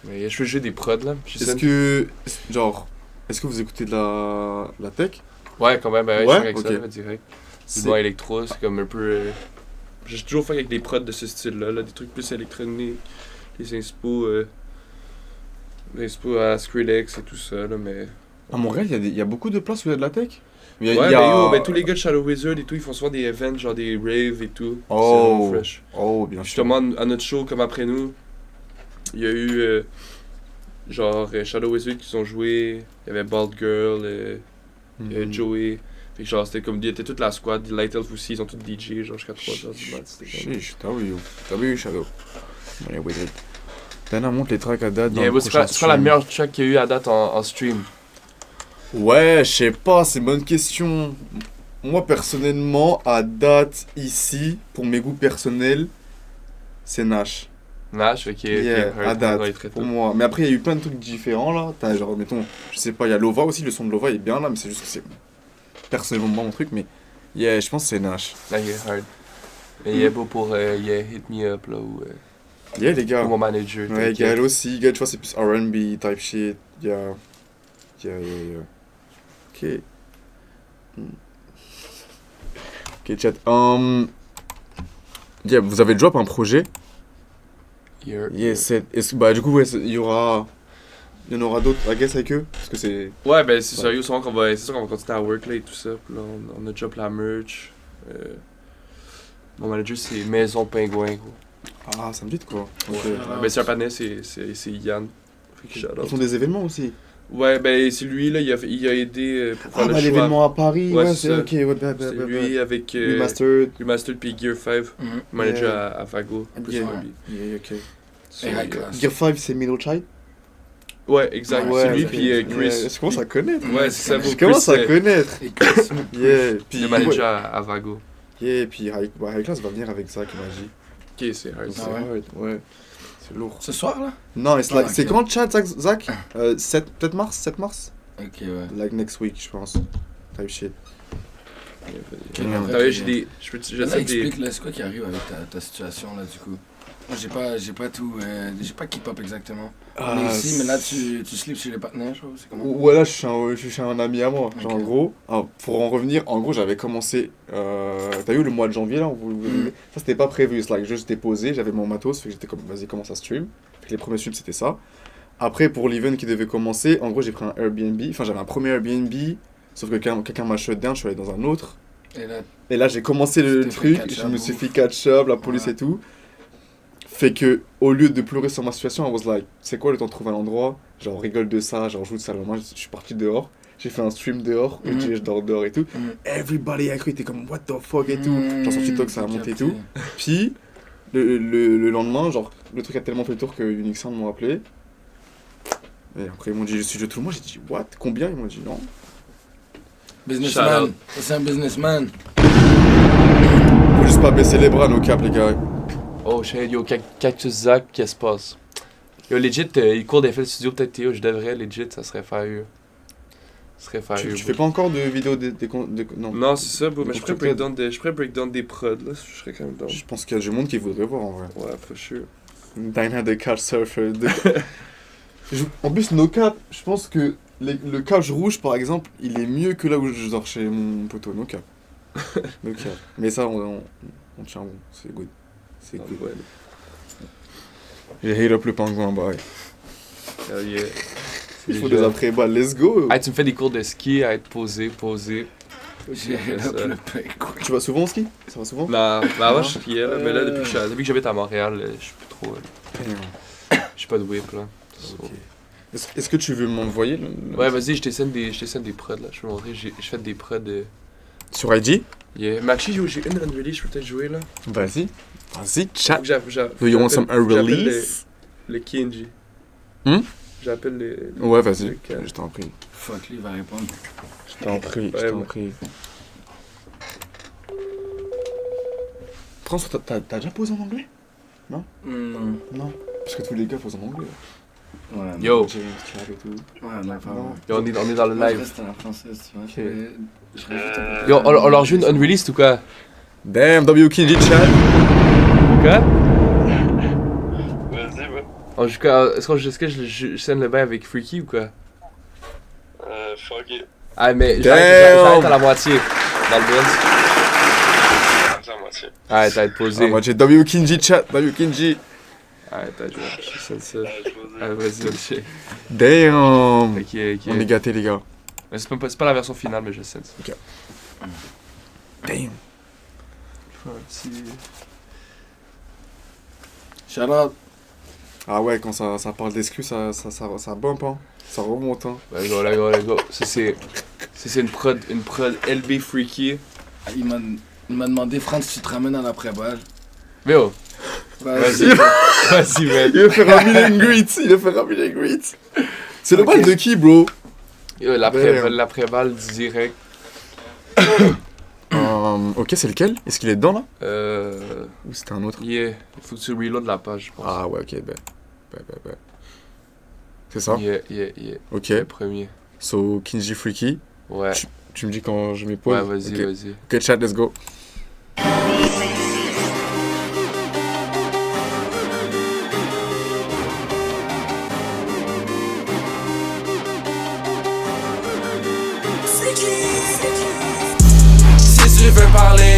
Mais je veux jouer des prods, là. Est-ce que vous écoutez de la tech? Ouais, quand même, ben, je Ouais? suis avec ça, Ok. là, direct. C'est- Du bon électro, c'est comme un peu... J'ai toujours fait avec des prods de ce style-là, là, des trucs plus électroniques, des inspos à Skrillex et tout ça, là, mais... À Montréal, il y a beaucoup de places où il y a de la tech? Il y a- Ouais, il y a- ben, yo, ben, tous les gars de Shadow Wizard et tout, ils font souvent des events, genre des raves et tout. Oh. C'est fresh. Oh, bien sûr. Justement, à notre show, comme après nous, il y a eu, Shadow Wizard qui sont joués, il y avait Bald Girl, Joey. Fait que genre, c'était comme, il était toute la squad, Light Elf aussi, ils ont tous DJ, genre jusqu'à 3h du mat. C'était comme... Chiche, t'as vu, Shadow. Allez, Wizard. Dana monte les tracks à date dans Yeah, le bro, c'est prochain quoi la stream. meilleure track qu'il y a eu à date en stream? Ouais, je sais pas, c'est une bonne question. Moi, personnellement, à date, ici, pour mes goûts personnels, c'est Nash. Nash, ok, Yeah, ok, à ouais, date, très pour tôt. moi. Mais après, il y a eu plein de trucs différents, là. T'as genre, mettons, je sais pas, il y a Lova aussi, le son de Lova est bien, là, mais c'est juste que c'est personnellement mon truc, mais yeah, je pense que c'est Nash. Là, il est hard. Mais il est beau pour Hit Me Up, là, ou Yeah, les gars. pour mon manager. Ouais, t'inquiète. Gaël aussi. Gaël, tu vois, c'est plus R&B type shit. Ok. Ok, chat. Yeah, vous avez drop un projet. Yes, bah du coup, ouais, il y en aura d'autres, I guess, avec eux. Parce que c'est. Ouais, ben c'est sérieux, c'est sûr qu'on va continuer à work là et tout ça. Puis là, on a déjà la merch. Mon manager, c'est Maison Pingouin, gros. Ah, ça me dit de quoi. Ouais. Ok. Ben c'est un panel, c'est Yann. Fait que shout out. Ils font des événements aussi. Ouais, ben c'est lui, là, il a aidé pour faire Ah, le bah choix. l'événement à Paris, Ouais, ouais, c'est c'est ça. ok, ouais, C'est lui avec Remastered. Remastered puis Gear 5, manager à Vago. Plus Yeah. R&B. Yeah, ok. So, Et high yeah. class. Gear 5, c'est Middle Child. Ouais, exact. Ouais, c'est lui ok. puis Chris. Yeah, je commence à connaître. Ouais, c'est ça. Je Chris, commence à connaître. Et Chris. Yeah, puis. le manager à Vago. Yeah, puis High Class va venir avec Zach, il m'a dit. Ok, c'est hard. C'est Ah ouais? hard, ouais. C'est lourd. Ce soir, là? Non, Ah, ok. c'est quand Chat, Zach 7 mars 7 mars Ok, ouais. Like next week, je pense. Type shit. Ok, T'as après, T'as vu, puis, j'ai des. Là, J'essaie des. explique, là, c'est quoi qui arrive avec ta situation, là, du coup? Moi, j'ai pas tout, j'ai pas keep-up exactement. On est ici, mais là, tu slips chez les partenaires, je crois, c'est comment? Ouais, là, je suis chez un ami à moi. Genre, Ok. en gros, pour en revenir, en gros, j'avais commencé. T'as vu le mois de janvier là Ça, c'était pas prévu. C'est like, juste j'étais posé, j'avais mon matos, fait que j'étais comme, vas-y, commence à stream. Fait que les premiers streams, c'était ça. Après, pour l'event qui devait commencer, en gros, j'ai pris un Airbnb. Enfin, j'avais un premier Airbnb, sauf que quelqu'un m'a shut down, je suis allé dans un autre. Et là, Et là, j'ai commencé Tu le t'es fait truc, catch je up, me suis ouf. fait catch up, la police Ouais. et tout. Fait que, au lieu de pleurer sur ma situation, I was like, c'est quoi le temps de trouver un endroit? Genre, on rigole de ça, genre, joue de ça. Moi, je suis parti dehors, j'ai fait un stream dehors, Mhm. je dors dehors et tout. Mhm. Everybody a cru, était comme, what the fuck et tout. Genre, sur TikTok, ça a monté et capté. tout. Puis, le lendemain, genre, le truc a tellement fait le tour que Unix Sound m'ont appelé. Et après, ils m'ont dit, je suis de tout le monde. J'ai dit, what? Combien? Ils m'ont dit, non. Businessman, Shout c'est un businessman. Faut juste pas baisser les bras, nos caps, les gars. Oh shit, yo, Cactus Zach, qu'est-ce qui se passe? Yo, legit, il court d'effet le studio, peut-être Théo, je devrais, legit, ça serait férieux. Ça serait férieux. Tu fais pas encore de vidéos non. Non, c'est ça, bro, mais Des je ferais breakdown des prods, là, je serais quand même down. Je pense qu'il y a du monde qui voudrait voir en vrai. Ouais, for sure. Dyna de Couchsurfer. En plus, no cap, je pense que le couch rouge par exemple, il est mieux que là où je dors chez mon poteau. No cap. No cap. Mais ça, on tient bon. C'est good. C'est good. Ouais. J'ai hate up le pingouin, bye. Hell yeah. Il faut des après-balles, let's go. Hey, tu me fais des cours de ski à être posé. J'ai ça. le pain, quoi. Tu vas souvent au ski? Ça va souvent? Non, bah avant je skiais, là, mais là, depuis que j'habite à Montréal, je suis plus trop. Je suis pas de whip, là. So. Ok. Est-ce que tu veux m'envoyer Ouais, vas-y, je t'essaie des prods, là. Je peux montrer, j'ai fait des prods de. Sur IG? Yeah. Mais actually, j'ai une unrelease, je peux peut-être jouer, là. Vas-y. Vas-y, chat. Do you want some j'appelle release? Le Kenji. J'appelle le. Ouais, vas-y. le Ken. Je t'en prie. Fuck, lui, il va répondre. Je t'en prie, je Ouais, t'en ouais. prie. François, t'as déjà posé en anglais? Non. Non. Parce que tous les gars posent en anglais. Ouais, non. Yo, James, Chad et tout. Ouais, non, pas Non. vrai. yo, on est dans le Moi, je live. reste à la française, tu vois. Ok. Je rajoute un peu. Yo, on leur joue une unreleased ou quoi? Damn, W. Kinji Chad. Quoi? Vas-y, ouais. Est-ce que je scène le bain avec Freaky ou quoi? Fuck it. Ah, mais Damn! j'arrête à la moitié. Dans le Benz. C'est à moitié. Ah, t'as être posé. Ah, moi j'ai W. Kinji Chad. W. Kinji. Ah, t'as joué. Je sais ça. Je vous Ah, vas-y, ok. Damn. Ok, ok. On est gâtés, les gars. Mais c'est pas la version finale, mais je sais ça. Damn. Shout out. Ah ouais, quand ça parle d'exclus, ça bump, hein. Ça remonte, hein. Let's go, let's go, let's go. Ça, c'est une prod LB Freaky. Il m'a demandé, France, tu te ramènes à l'après-balle. Mais oh, Vas-y. vas-y, man. Il va faire un meet and greet. Il va faire un meet and greet. C'est le Ok. bal de qui, bro? Yo, l'après-balle direct. Ok, c'est lequel? Est-ce qu'il est dedans, là? Euh. Ou c'était un autre? Yeah. Il faut que tu reload la page, je pense. Ah ouais, ok, ben. C'est ça? Yeah. Ok. Le premier. So, Kinji Freaky. Ouais. Tu me dis quand je mets pause? Ouais, vas-y, Ok. vas-y. Ok, chat, let's go. tu veux parler,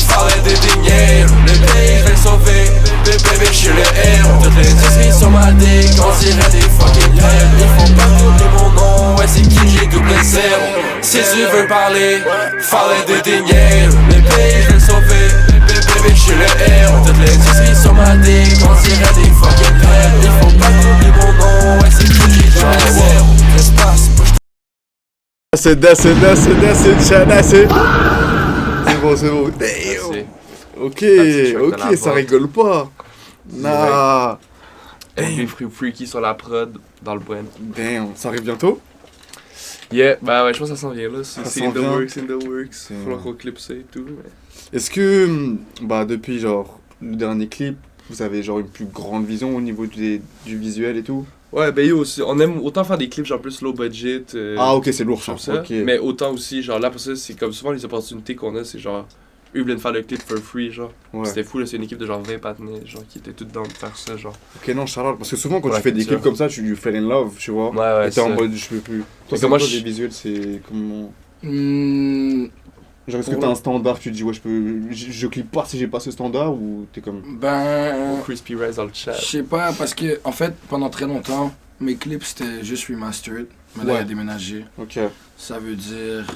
fallait dédaigner. Le pays, je vais le sauver. Bébé, je suis le héros. Toutes les disques sur ma dick, on dirait des fucking rêves. Ils font pas oublier mon nom, ouais, c'est qui j'ai double zéro. Si tu veux parler, fallait dédaigner. Le pays, je vais le sauver. Bébé, je suis le héros. Toutes les disques sur ma dick, on dirait des fucking rêves. Ils font pas oublier mon nom, ouais, c'est qui j'ai double zéro. L'espace, C'est bon. Damn. Ok, ça rigole pas. Nah. Des freaky sur la prod, dans le point. Damn, ça arrive bientôt? Yeah, bah ouais, je pense que ça s'en vient là. C'est s'en in the vient. works. Faut qu'on clip ça et tout. Mais... Est-ce que, depuis genre le dernier clip, vous avez genre une plus grande vision au niveau du visuel et tout? Ouais, ben yo, on aime autant faire des clips genre plus low budget. Ah ok, c'est lourd comme ça. ça. Ok. Mais autant aussi, genre là pour ça, c'est comme souvent les opportunités qu'on a, c'est genre. Eux voulaient faire le clip for free, genre. Ouais. C'était fou, là, c'est une équipe de genre 20 partenaires, genre, qui étaient toutes dans de faire ça, genre. Ok, non, Charlotte, parce que souvent quand Ouais, tu fais des c'est clips ça. comme ça, tu fais in love, tu vois. Ouais, Et t'es en ça. mode, je peux plus. Toi, Mais c'est comment quoi je- les visuels, c'est comment. Genre, est-ce que Ouais. t'as un standard, tu te dis, ouais, je clip pas si j'ai pas ce standard, ou t'es comme. Ben, Crispy Rice dans le chat. je sais pas, parce que, en fait, pendant très longtemps, mes clips c'était juste remastered. Mais là, il Ouais. a déménagé. Ok. Ça veut dire.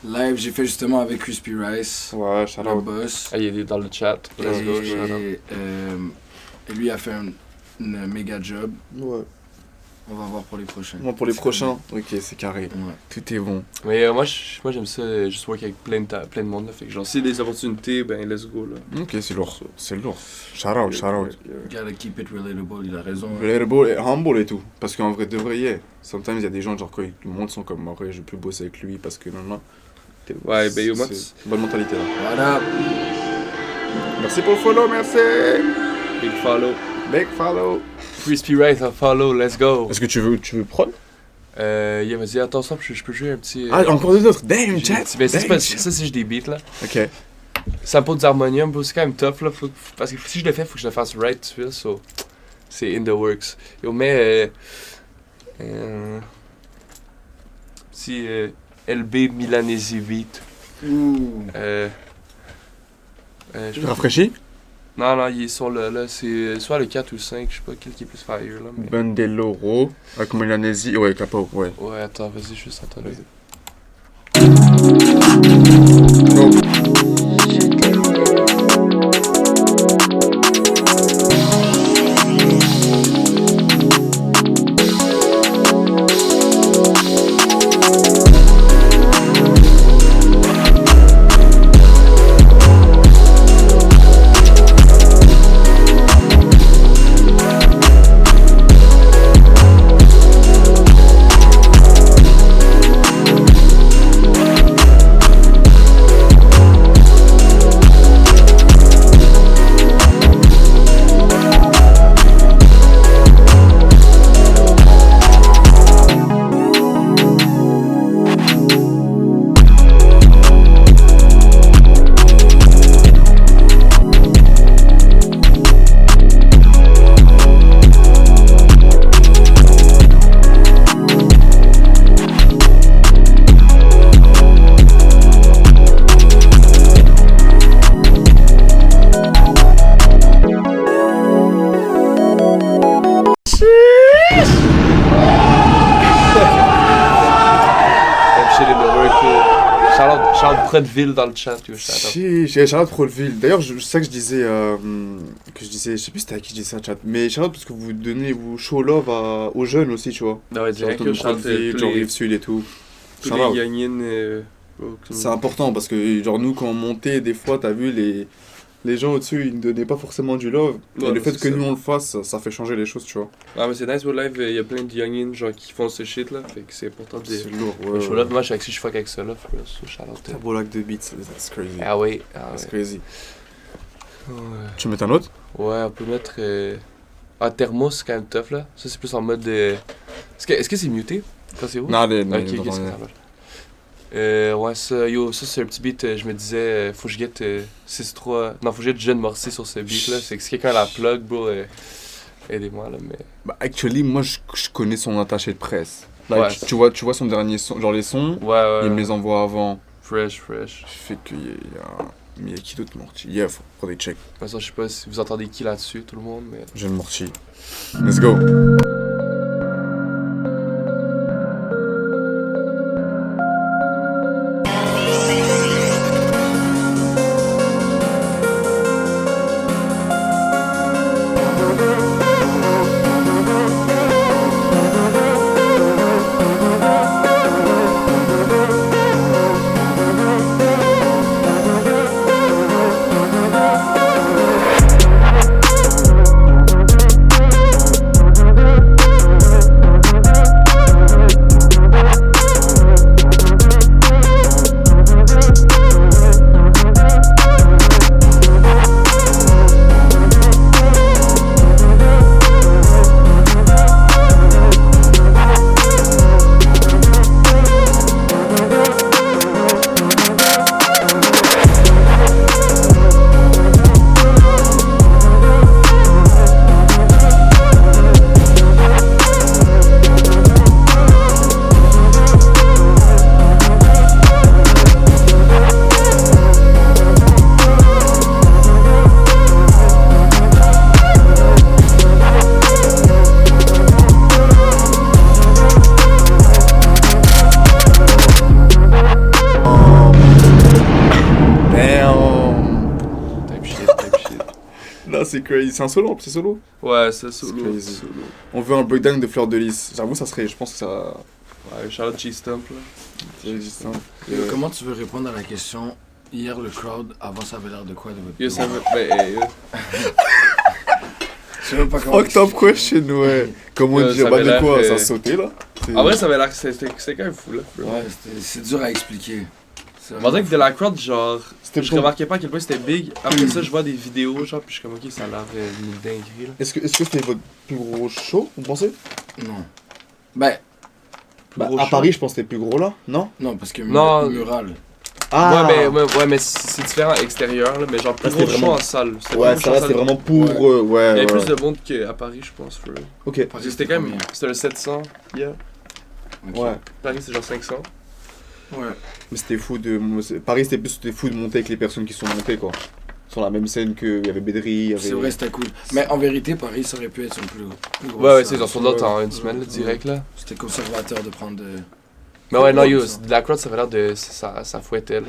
Live, j'ai fait justement avec Crispy Rice, Ouais, le Charlotte. boss. Ah, il est dans le chat. Let's go, shout out. Et lui a fait une méga job. Ouais. On va voir pour les prochains. Moi, pour les prochains, ok, c'est carré. Ouais. Tout est bon. Mais moi j'aime ça, juste work avec plein de monde, là. Fait que genre, s'il y a des opportunités, ben let's go, là. Ok, c'est lourd. C'est lourd. Shout out. Gotta keep it relatable, il a raison. Relatable et humble et tout. Parce qu'en vrai, de vrai, yeah. Sometimes il y a des gens, genre, quand le monde sont comme, en vrai, je vais plus bosser avec lui parce que non. Ouais, ben yo, moi, c'est bonne mentalité là. Voilà. Merci pour le follow, merci. big follow. Big follow. Crispy Rice, un follow, let's go. Est-ce que tu veux prod? Yeah, vas-y, attention, je peux jouer un petit. Ah, encore des autres. Damn, j'ai chat. des petits- ben, ça, c'est Damn, pas- chat. ça, c'est juste des beats, là. Ok. Ça me pose d'harmonium, bro, c'est quand même tough, là. Parce que si je le fais, faut que je le fasse right tout de suite, so. C'est in the works. Yo, mais. Petit LB Milanese beat. Ouh. Je Rafraîchi? Non, ils sont là, c'est soit le 4 ou le 5, je sais pas quel qui est plus fire là. Mais... Bandeloro. Avec Milanesi. Ouais, capo, ouais. Ouais, attends, vas-y, juste attends. Vas-y. Charles Prodville dans le chat, yo, shout out. J'ai Charlotte Prodville. D'ailleurs, c'est ça que je disais, je sais plus c'était à qui je disais ça, chat. Mais Charlotte, parce que vous show love aux jeunes aussi, tu vois. Non, ouais, Genre direct, Tony yo, shout out Prodville, tous genre les- Rive Sud et tout. tous Shout out. les youngins. C'est important parce que, genre, nous, quand on montait, des fois, t'as vu, les gens au-dessus, ils ne donnaient pas forcément du love. Ouais, et le fait c'est que ça. nous, on le fasse, ça fait changer les choses, tu vois. Ah, mais c'est nice, au live, il y a plein de youngins genre, qui font ce shit là, fait que c'est important de. C'est lourd, Le ouais. show là, moi, je suis axé, je fuck avec ça là, so shout out. Beau lac de beats, that's crazy. Ah oui, That's crazy. Ouais. Tu mets un autre? Ouais, on peut mettre. Thermos, c'est quand même tough là. Ça, c'est plus en mode. Est-ce que c'est muté? Quand c'est où? Non, Ok, non, ok, c'est ça marche. Ouais, ça c'est un petit beat, je me disais, faut que je get 6-3. Non, faut que je get Jeune Morcy sur ce beat là. C'est que si quelqu'un la plug, bro, aidez-moi là, mais. Bah, actually, moi, je connais son attaché de presse. Là, Ouais. tu vois son dernier son, genre les sons, Ouais, il me les envoie avant. Fresh. Fait qu'il y a... Mais il y a qui d'autre Morty? Yeah, faut prendre des checks. De toute façon, je sais pas si vous entendez qui là-dessus, tout le monde, mais... J'aime Morty. Let's go. Là, c'est crazy. C'est un solo, en plus, c'est solo. Ouais, c'est solo. C'est crazy. On veut un breakdown de Fleur de Lys. J'avoue, ça serait. Je pense que ça. Ouais, Charlotte G-Stump, là. Comment tu veux répondre à la question? Hier, le crowd, avant, ça avait l'air de quoi de votre Yo, pays? ça veut. Ben, Je sais même pas comment. Fucked up question, ouais. Comment Ça dire? avait Bah, de l'air, quoi? Ça a sauté, là? En vrai, ça avait l'air que c'était quand même fou, là. Ouais, c'est dur à expliquer. On dirait que de la crowd, genre, C'était je bon. remarquais pas à quel point c'était big. Après ça, je vois des vidéos, genre, puis je suis comme, ok, ça a l'air une dinguerie, là. Est-ce que c'était votre plus gros show, vous pensez? Non. Ben, Bah, Gros à show. Paris, je pense que c'était plus gros là, non? non, parce que Non. mural. Ouais, mais c'est différent extérieur, là, mais genre, plus Là, c'était gros show vraiment- en salle. C'était Ouais, plus ça en va, salle. c'était vraiment pour. Ouais. Il y avait Ouais. plus de monde qu'à Paris, je pense, for real. Ok. Paris, C'était quand même. combien? C'était le 700, yeah. Ok. Ouais. Paris, c'est genre 500. Ouais. Mais c'était fou de. Paris, c'était fou de monter avec les personnes qui sont montées, quoi. Sur la même scène qu'il y avait Bédry, il y avait. C'est vrai, c'était cool. Mais en vérité, Paris, ça aurait pu être son plus gros. Ouais, c'est genre son autre en une semaine, là, direct, là. C'était conservateur de prendre de. Mais ouais, non, yo, ça. de la crowd, ça avait l'air de. Ça fouettait, là.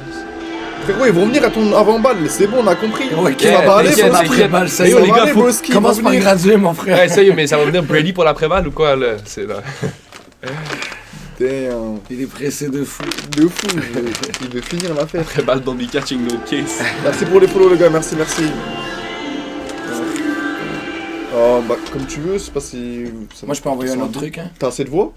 Frérot, ils vont venir à ton avant-balle, c'est bon, on a compris. Ouais, Tu vas parler, t'inquiète, broski. t'inquiète. balle, ça Mais y yo, est, les gars, faut- broski, Commence ils par vont venir. graduer, mon frère. Ouais, sérieux, mais ça va venir Brady pour l'après-balle ou quoi, là? C'est là. Damn. Il est pressé de fou. De fou, il veut finir l'affaire. Après-balle, don't be catching no case. Merci pour les follow, les gars, merci. Oh, bah, comme tu veux, je sais pas si. Moi, je peux envoyer un autre truc, hein, T'as assez de voix?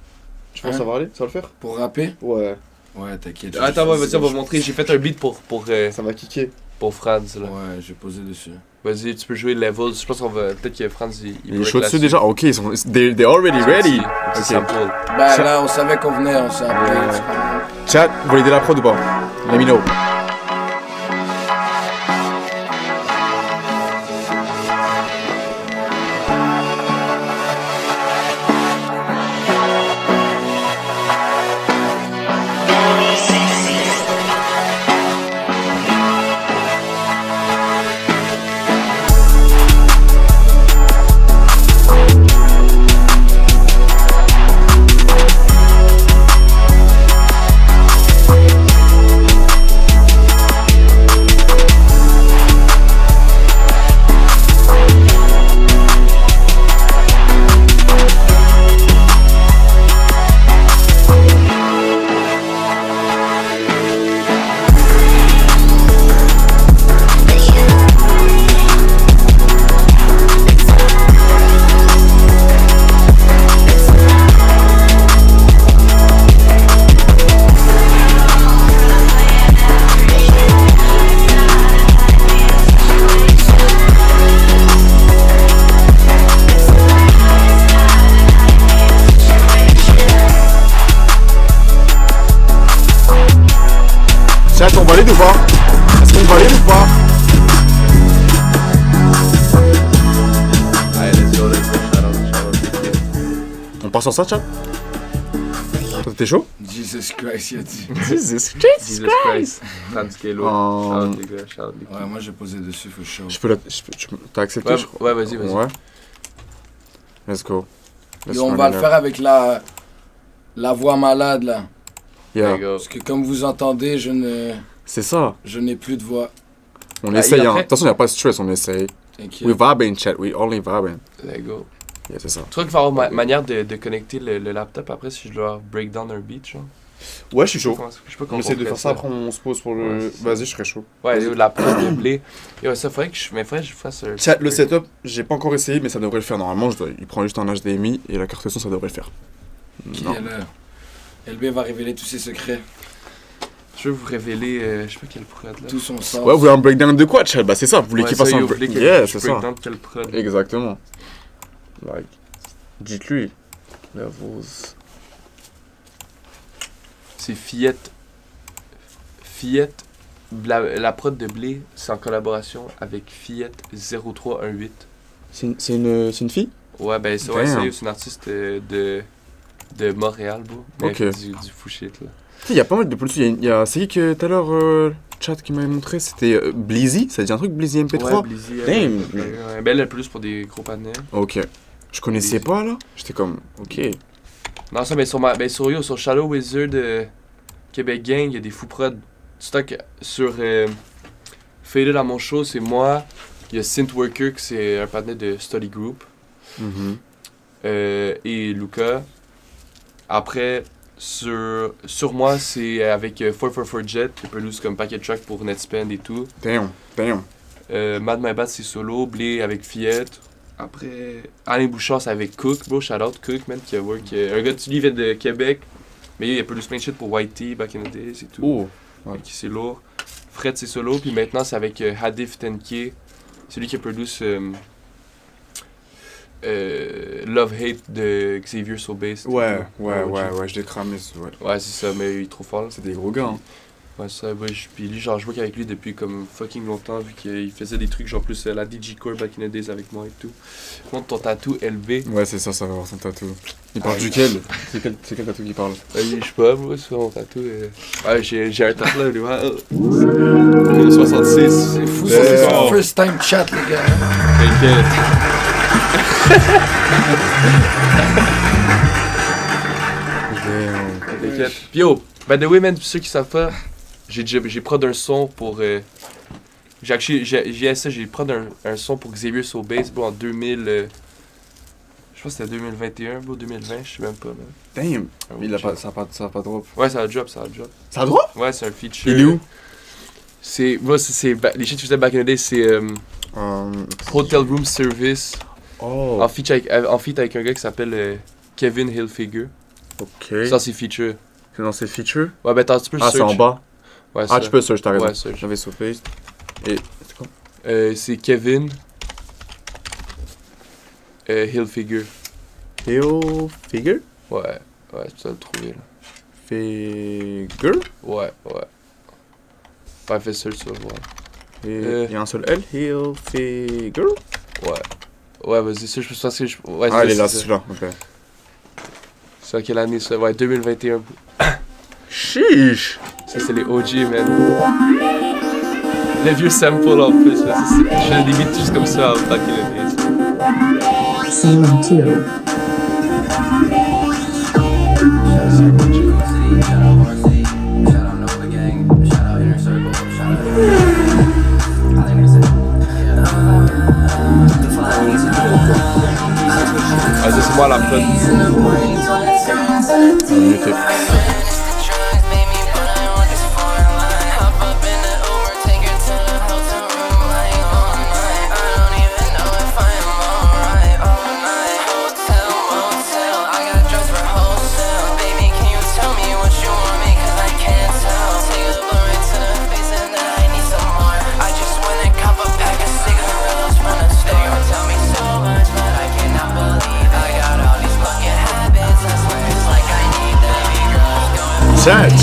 Je pense que Hein? ça va aller, ça va le faire? pour rapper. Ouais, Ouais, t'inquiète. Attends, ouais, vas-y, on va montrer. J'ai fait un beat pour ça va kicker. Franz, là. Ouais, je vais poser dessus. Vas-y, tu peux jouer Levels. Je pense qu'on va. Peut-être que Franz, il Il est break chaud dessus là-dessus. déjà? Ok, ils sont. They're already ready. Petit Ok. sample. Ben là, on savait qu'on venait, on s'est appelé. Ouais. tu comprends? Chat, vous voulez aider la prod ou pas? Let me know. Chat, on valide ou pas? Est-ce qu'on valide ou pas? Allez, let's go. Shout out. On part sur ça, chat? Toi, t'es chaud? DJ Jesus Christ, il a dit. Jesus Christ. Tandis que l'autre. Oh. Shout out, les gars. Shout out, les gars. Ouais, moi j'ai posé dessus, faut show. T'as accepté? Ouais, vas-y. Ouais. Let's go. Et on va le faire avec la voix malade là. Yeah. There you go. Parce que comme vous entendez, C'est ça. je n'ai plus de voix. On essaye, et hein. après- De toute façon, il n'y a pas de stress, on essaye. T'inquiète. We vibing, chat. We only vibing. Let's go. Yeah, c'est ça. Tu crois qu'il va y avoir manière de connecter le laptop après si je dois break down un beat, genre? Ouais, je suis chaud. Je sais pas On comment essaie de ferait faire ça, après on se pose pour le... Ouais, c'est ça. Vas-y, je serais chaud. Ouais, la prod de blé. Et ouais, ça, faudrait que je fasse un... Chat, le setup, j'ai pas encore essayé, mais ça devrait le faire normalement. Il prend juste un HDMI et la carte son, ça devrait le faire. Qui Non. est là? LB va révéler tous ses secrets, Je veux vous révéler, je sais pas quelle prod là. tout son sens. Ouais, vous voulez un breakdown de quoi, chat? Bah, c'est ça. Vous voulez qu'il fasse un breakdown? Yeah, c'est ça. breakdown de quelle prod. Exactement. Like, dites-lui. Levels. C'est Fillette. La prod de blé, c'est en collaboration avec Fillette 0318. C'est une fille? Ouais, ben c'est une artiste de Montréal, bro. Mais Ok. elle fait du fou shit, là. Tu sais, il y a pas mal de pollution. C'est qui que tout à l'heure, chat qui m'avait montré? C'était Blizzy. Ça dit un truc, Blizzy MP3? Ouais, Blizzy, Damn. Ben elle est plus pour des gros panels. Ok. Je connaissais Blizzy. pas là. J'étais comme, ok. Non, ça, mais sur Shadow Wizard Québec Gang, il y a des fous prods. Stock sur Faded à mon show, c'est moi. Il y a Synthworker, qui c'est un partenaire de Study Group. Mhm. Et Luca. Après, sur moi, c'est avec 444 Jet, qui produce comme paquet track pour Netspend et tout. Damn. Mad My Bad, c'est solo. Blé avec Fillette. Après, Alain Bouchard, c'est avec Cook, bro. Shout out Cook, man, qui a work. Un gars, lui, il vient de Québec. Mais il a produit plein de shit pour Whitey, Back in the Days et tout. Oh. Ouais. Fait que c'est lourd. Fred, c'est solo. Puis maintenant, c'est avec Hadif Tenke. C'est lui qui a produit Love Hate de Xavier Sobase. Ouais, je l'ai cramé. Ouais. Ouais, c'est ça, mais il est trop fort. Là. C'est des gros gars, hein. Ouais, ça, ouais, puis lui, genre, je vois qu'avec lui depuis comme fucking longtemps, vu qu'il faisait des trucs, genre plus la DJ Core Back in the Days avec moi et tout. Montre ton tatou LB. Ouais, c'est ça va avoir son tatou. Il parle duquel? C'est quel tatou qu'il parle? Je sais pas, moi, sur mon tatou. Ouais, j'ai un tatou là, lui, ouais. 66. C'est fou, ça, c'est son first time chat, les gars. T'inquiète. T'inquiète. Puis yo, by the way, man, pour ceux qui savent pas, j'ai prod un son pour. J'ai prod un son pour Xavier Sobase, bro, en 2000. Je pense que c'était 2021, bro, 2020, je sais même pas, man. Damn. Ah, Il a pas, ça a pas drop. Ouais, ça a drop. Ça a drop? Ouais, c'est un feature. Il est où? Moi, les shit que je faisais back in the day, c'est Hotel Room Service. Oh. En feat avec un gars qui s'appelle Kevin Hilfiger. Ok. Ça, c'est feature. C'est dans ses features? Ouais, ben attends, tu peux le Ah, search. c'est en bas? Ouais, Ah, tu peux search, t'as raison. Ouais, search. J'avais sur Face. Et c'est quoi? C'est Kevin Hilfiger. Hilfiger? Ouais, c'est ça le trouver là. Figure? Ouais. Ouais, fais search sur le voir. Il y a un seul L? Hilfiger? Ouais, vas-y, ça, je pense que ouais, Ah, il est là, c'est c'est celui-là, ok. C'est à quelle année ça? Ouais, 2021. Chiche! Ça, c'est les OG, man. Les vieux samples en plus, là. Je fais des beats juste comme ça, back in the days. Scene 2. Ah, ça, c'est moi la prod. Ok.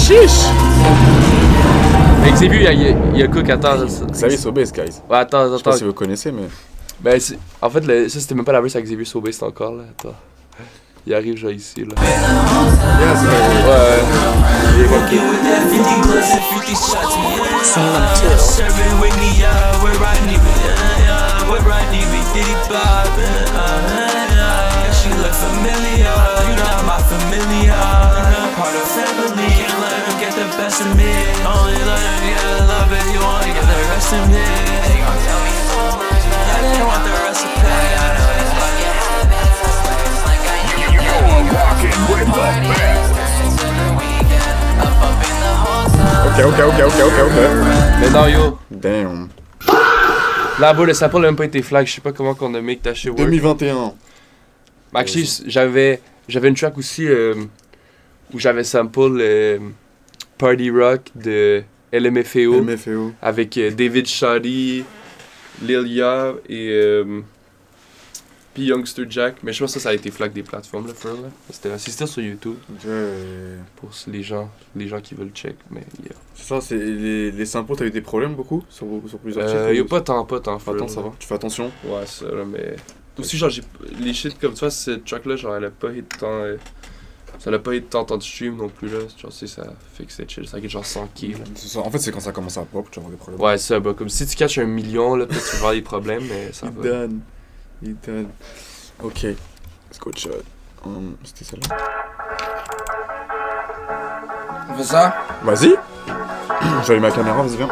Chiche! Mais Xavier, il y a Cook, attends. Xavier Sobase, guys. Ouais, attends. Je sais pas si vous connaissez, mais. Ben, en fait, ça, c'était même pas la verse avec Xavier Sobase, c'était encore là. Attends. Il arrive genre ici là. Yeah, c'est vrai. Ouais. Il est Fucking with that 50 plus and 50 shots, yeah. Serving with me, yeah. Where I need me, yeah. Where I need me, did he bob? She look familiar, you know my familiar. Part of family, can't let him get the best of me. Only let him get a little bit, you wanna get the rest of me. They gon' tell me so much, I didn't want the recipe. I know it's like you have it, it's like I knew. You're rocking with the best. Ok. Mais non, yo. Damn. Là, bro, le sample a même pas été flag. Je sais pas comment qu'on a make ta shit work. 2021. Actually, j'avais une track aussi où j'avais sample Party Rock de LMFAO. MFAO. Avec David Shoddy, Lil Ya et puis Youngster Jack. Mais je pense que ça a été flag des plateformes là, for real, là. C'est still sur YouTube pour les gens qui veulent check. Mais yeah. C'est ça, c'est les samples, t'as eu des problèmes beaucoup sur plusieurs titres? Y'a pas tant. Attends, ça va. Tu fais attention. Ouais, ça là, mais. Aussi, genre, les shit comme ça, cette track là, genre, elle a pas hit tant. Ça n'a pas hit tant de stream non plus là. Genre, tu sais, ça fait que c'est chill. Ça fait genre 100 kills. C'est ça. En fait, c'est quand ça commence à pop, tu vas avoir des problèmes. Ouais, c'est ça, bah, comme si tu catches 1 million, là, peut-être tu vas avoir des problèmes, mais ça va. Il donne. Ok. Let's go chat. C'était celle-là. On fait ça? Vas-y. J'allume ma caméra, vas-y, viens.